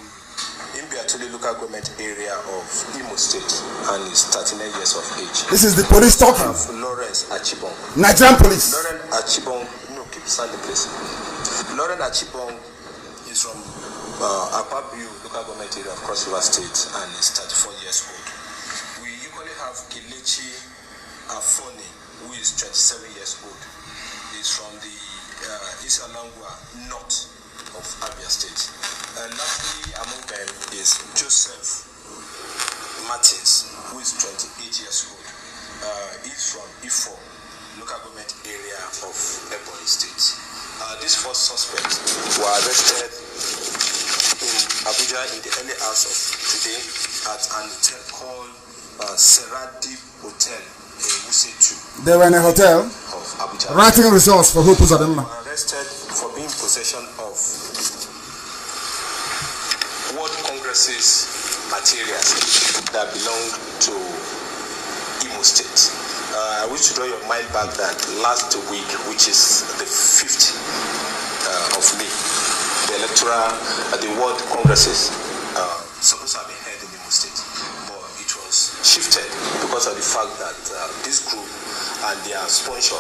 Imbiatuli local government area of Imo State and is 39 years of age. This is the police talking. Lawrence Achibong. Nigerian police. Lawrence Achibong. No, keep standing, please. Lawrence Achibong is from Akwabiu local government area of Cross River State and is 34 years old. We equally have Kelechi Afoni, who is 27 years old. He's from the East Alangwa north of Abia State. And lastly among them is Joseph Martins, who is 28 years old. He's from Ifo local government area of Ebonyi State. These 4 suspects were arrested in Abuja in the early hours of today at an hotel called Seradi Hotel in Wuse 2. They were in a hotel of Abuja. writing results for Hope Uzodinma. Arrested for being in possession of World Congress's materials that belong to Imo State. I wish to draw your mind back that last week, which is the 5th of May, the World Congresses supposed to have been held in Imo State, but it was shifted because of the fact that this group and their sponsor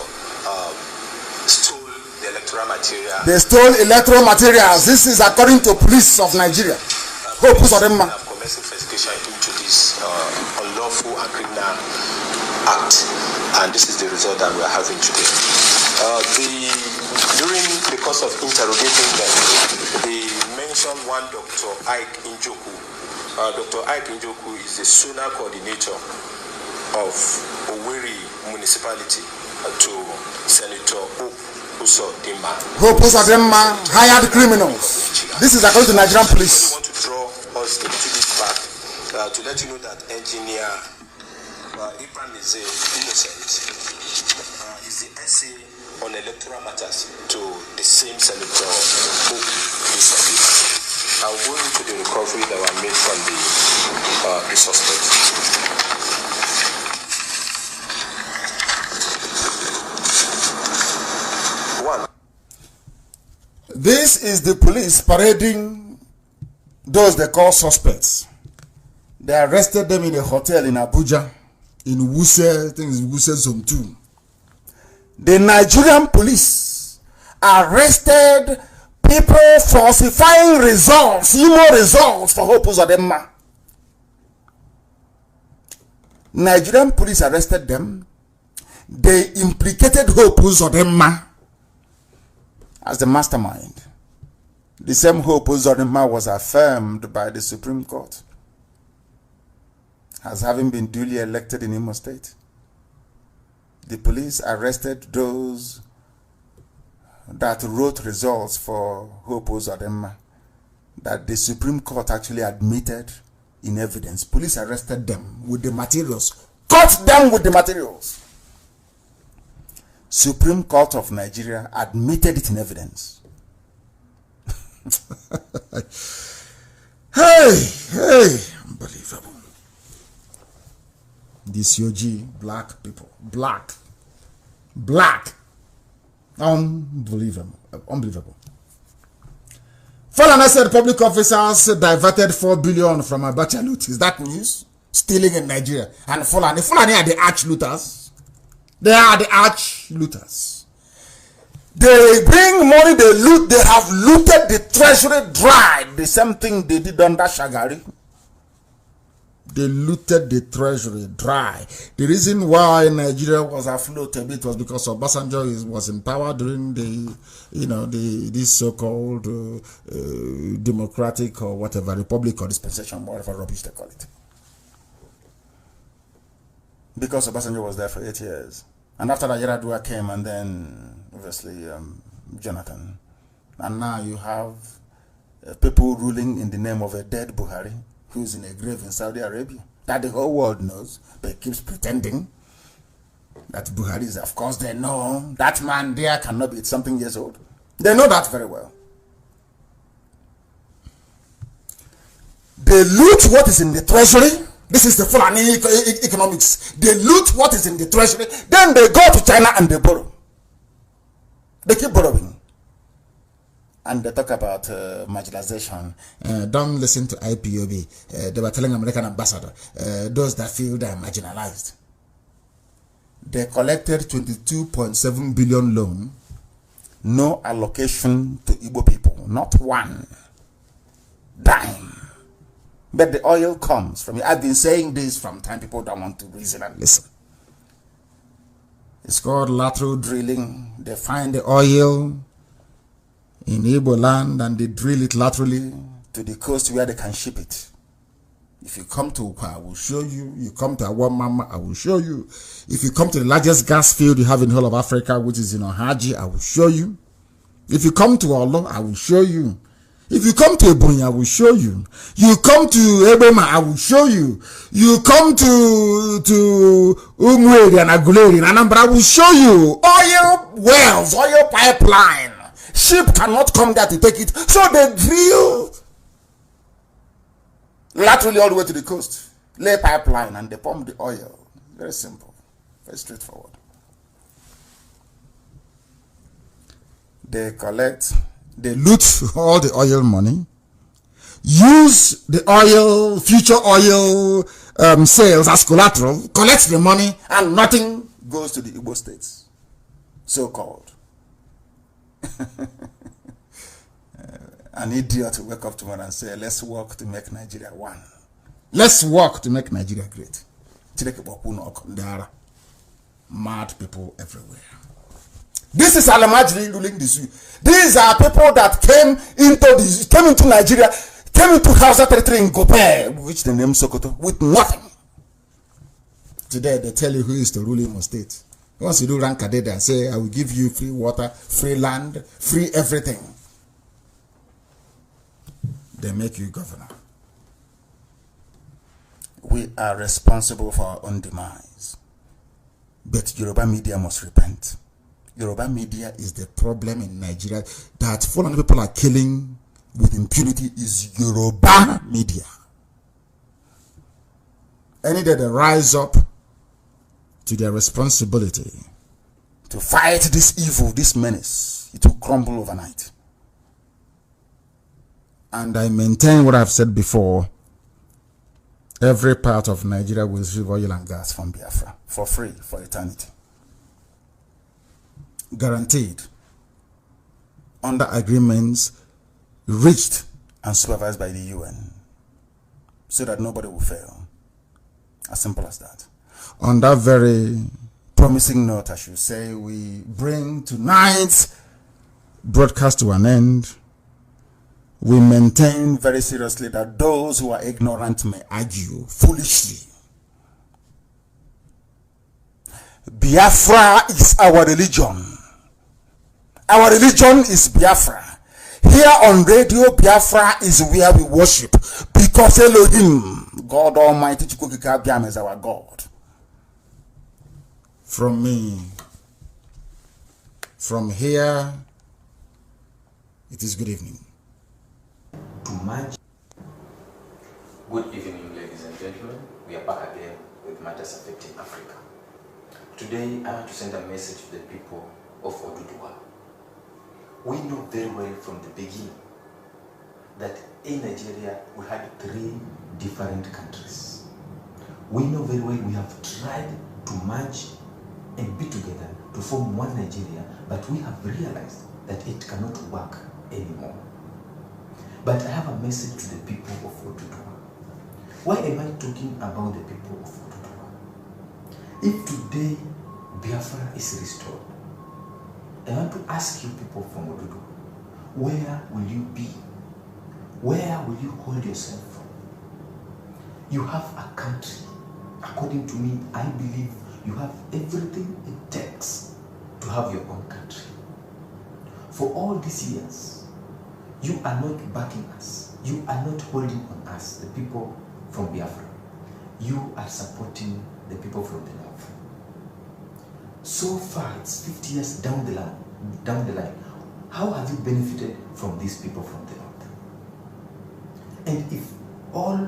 stole the electoral material. They stole electoral materials. This is according to police of Nigeria. Hope Uzodinma. Commencing investigation into this unlawful and criminal act, and this is the result that we are having today. During the course of interrogating them, they mentioned one Dr. Ike Njoku. Dr. Ike Njoku is the SONA coordinator of Owerri municipality to Senator Hope Uzodinma. Hope Uzodinma hired criminals. This is according to Nigerian police. I want to draw us a little bit back to let you know that Engineer Epramese Innocent is the essay on electoral matters to the same Senator Hope Uzodinma. I'll go into the recovery that were made from the suspects. This is the police parading those they call suspects. They arrested them in a hotel in Abuja, in Wuse, I think it's Wuse Zone 2. The Nigerian police arrested people falsifying results, emo results for Hope Uzodinma. Nigerian police arrested them. They implicated Hope Uzodinma as the mastermind. The same Hope Uzodinma was affirmed by the Supreme Court as having been duly elected in Imo State. The police arrested those that wrote results for Hope Uzodinma that the Supreme Court actually admitted in evidence. Police arrested them with the materials, caught them with the materials. Supreme Court of Nigeria admitted it in evidence. Hey, unbelievable. This UG, black people, black, unbelievable. Fulani said public officers diverted 4 billion from Abacha loot. Is that news? Stealing in Nigeria. And Fulani are the arch looters. They are the arch looters. They bring money, they loot, they have looted the treasury dry. The same thing they did under Shagari. They looted the treasury dry. The reason why Nigeria was afloat a bit was because Obasanjo was in power during this so-called democratic or whatever, republic or dispensation, whatever rubbish they call it. Because Obasanjo was there for 8 years. And after that, Yaradua came, and then obviously Jonathan. And now you have people ruling in the name of a dead Buhari, who's in a grave in Saudi Arabia, that the whole world knows, but keeps pretending that Buhari is. Of course, they know that man there cannot be something years old. They know that very well. They loot what is in the treasury. This is the Fulani economics. They loot what is in the treasury. Then they go to China and they borrow. They keep borrowing. And they talk about marginalization. Don't listen to IPOB. They were telling American ambassador, those that feel they are marginalized. They collected 22.7 billion loan. No allocation to Igbo people. Not one dime. But the oil comes from it. I've been saying this from time people don't want to reason and listen. It's called lateral drilling. They find the oil in Igbo land and they drill it laterally to the coast where they can ship it. If you come to Ukwa, I will show you. You come to Awamama, I will show you. If you come to the largest gas field you have in the whole of Africa, which is in Ohaji, I will show you. If you come to Olo, I will show you. If you come to Ebonyi, I will show you. You come to Ebema, I will show you. You come to Umweri and Aguleri and Anambra, I will show you. Oil wells, oil pipeline. Ship cannot come there to take it. So they drill laterally all the way to the coast. Lay pipeline and they pump the oil. Very simple. Very straightforward. They collect. They loot all the oil money, use the oil, future oil sales as collateral, collect the money, and nothing goes to the Igbo states, so-called. An idiot will wake up tomorrow and say, let's work to make Nigeria one. Let's work to make Nigeria great. Mad people everywhere. This is Alamajri ruling the zoo. These are people that came into Nigeria, came into Hausa territory in Gope, which they name Sokoto, with nothing. Today they tell you who is the ruling Imo state. Once you do rank Kadeda and say, I will give you free water, free land, free everything, they make you governor. We are responsible for our own demise. But Yoruba media must repent. Yoruba media is the problem in Nigeria. That foreign people are killing with impunity is Yoruba media. Any day they rise up to their responsibility to fight this evil, this menace, it will crumble overnight. And I maintain what I've said before. Every part of Nigeria will receive oil and gas from Biafra for free for eternity. Guaranteed. Under agreements reached and supervised by the UN, so that nobody will fail. As simple as that. On that very promising note, I should say, we bring tonight's broadcast to an end. We maintain very seriously that those who are ignorant may argue foolishly. Biafra is our religion. Our religion is Biafra. Here on Radio Biafra is where we worship, because Elohim, God Almighty, is our God. From me, from here, it is good evening. Good evening, ladies and gentlemen. We are back again with matters affecting Africa. Today, I want to send a message to the people of Oduduwa. We know very well from the beginning that in Nigeria we had 3 different countries. We know very well we have tried to merge and be together to form one Nigeria, but we have realized that it cannot work anymore. But I have a message to the people of Oduduwa. Why am I talking about the people of Oduduwa? If today Biafra is restored, I want to ask you people from Oduduwa, where will you be? Where will you hold yourself from? You have a country. According to me, I believe you have everything it takes to have your own country. For all these years, you are not backing us. You are not holding on us, the people from Biafra. You are supporting the people from the north. So far, it's 50 years down the line. How have you benefited from these people from the north? And if all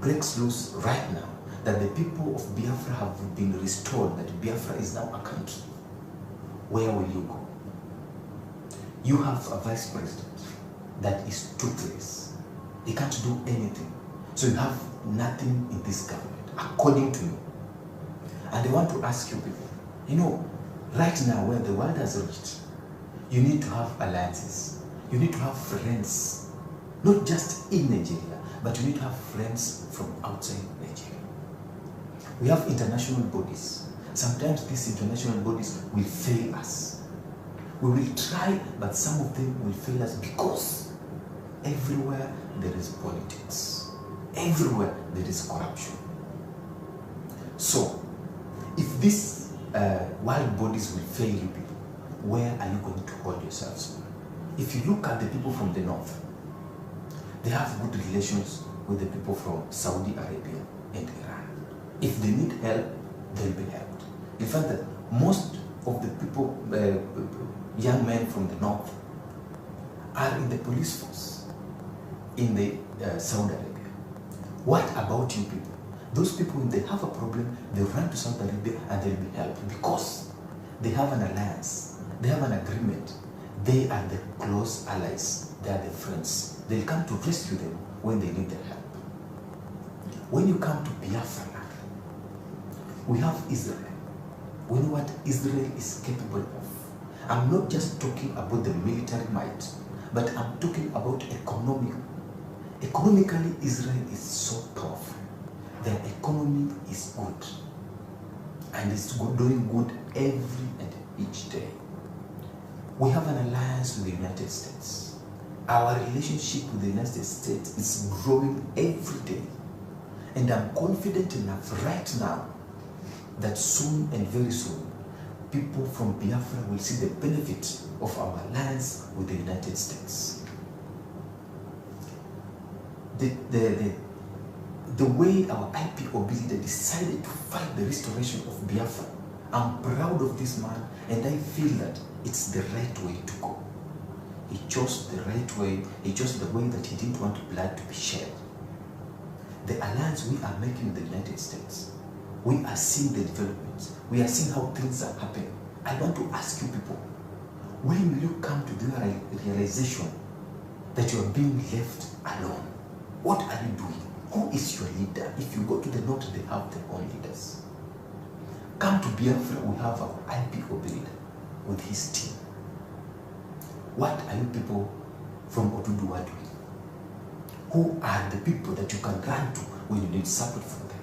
breaks loose right now, that the people of Biafra have been restored, that Biafra is now a country, where will you go? You have a vice president that is toothless. He can't do anything. So you have nothing in this government, according to you. And I want to ask you people, you know, right now where the world has reached, you need to have alliances. You need to have friends, not just in Nigeria, but you need to have friends from outside Nigeria. We have international bodies. Sometimes these international bodies will fail us. We will try, but some of them will fail us because everywhere there is politics. Everywhere there is corruption. So, if these world bodies will fail you people, where are you going to hold yourselves? If you look at the people from the north, they have good relations with the people from Saudi Arabia and Iran. If they need help, they'll be helped. In fact, that most of the people, young men from the north, are in the police force in the Saudi Arabia. What about you people? Those people, when they have a problem, they run to Saudi Arabia and they'll be helped because they have an alliance, they have an agreement. They are the close allies, they are the friends. They'll come to rescue them when they need their help. When you come to Biafra, we have Israel. We know what Israel is capable of. I'm not just talking about the military might, but I'm talking about economic. Economically, Israel is so powerful. Their economy is good. And it's doing good every and each day. We have an alliance with the United States. Our relationship with the United States is growing every day. And I'm confident enough right now that soon and very soon, people from Biafra will see the benefit of our alliance with the United States. The way our IPOB leader decided to fight the restoration of Biafra, I'm proud of this man, and I feel that it's the right way to go. He chose the right way, he chose the way that he didn't want blood to be shed. The alliance we are making with the United States, we are seeing the developments, we are seeing how things are happening. I want to ask you people, when will you come to the realization that you are being left alone. What are you doing? Who is your leader? If you go to the north, they have their own leaders. Come to Biafra, we have our IPOB leader with his team. What are you people from Oduduwa doing? Who are the people that you can run to when you need support from them?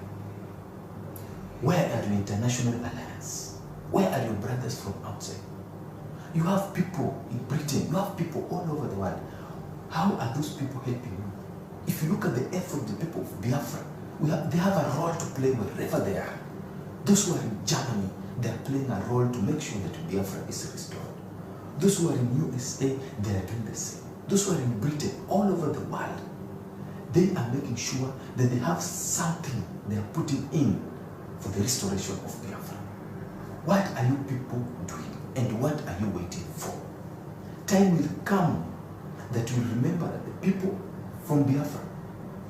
Where are your international alliance? Where are your brothers from outside? You have people in Britain, you have people all over the world. How are those people helping you? If you look at the effort of the people of Biafra, they have a role to play wherever they are. Those who are in Germany, they are playing a role to make sure that Biafra is restored. Those who are in USA, they are doing the same. Those who are in Britain, all over the world, they are making sure that they have something they are putting in for the restoration of Biafra. What are you people doing? And what are you waiting for? Time will come that you will remember that the people from Biafra,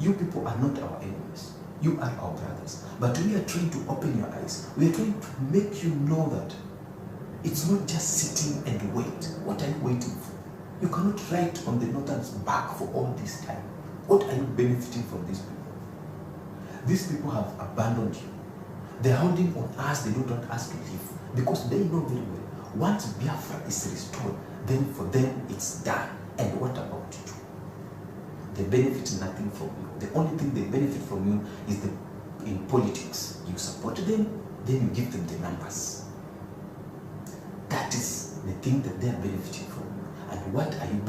you people are not our enemies. You are our brothers. But we are trying to open your eyes. We are trying to make you know that it's not just sitting and wait. What are you waiting for? You cannot ride on the northern's back for all this time. What are you benefiting from these people? These people have abandoned you. They're holding on us. They don't want us to leave because they know very well. Once Biafra is restored, then for them it's done. And what about you? They benefit nothing from you. The only thing they benefit from you is in politics. You support them, then you give them the numbers. That is the thing that they are benefiting from you. And what are you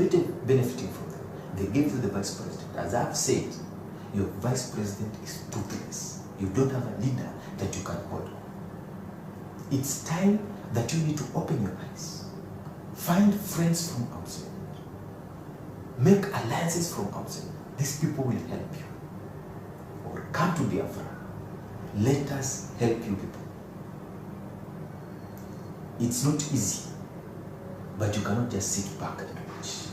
benefiting from them? They gave you the vice president. As I've said, your vice president is toothless. You don't have a leader that you can hold on. It's time that you need to open your eyes. Find friends from outside. Make alliances from outside. These people will help you. Or come to Biafra. Let us help you people. It's not easy, but you cannot just sit back and watch.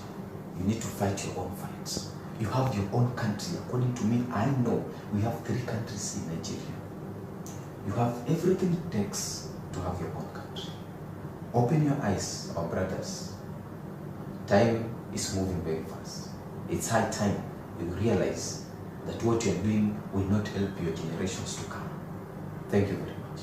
You need to fight your own fights. You have your own country. According to me, I know we have 3 countries in Nigeria. You have everything it takes to have your own country. Open your eyes, our brothers. Time is moving very fast. It's high time you realize that what you're doing will not help your generations to come. Thank you very much.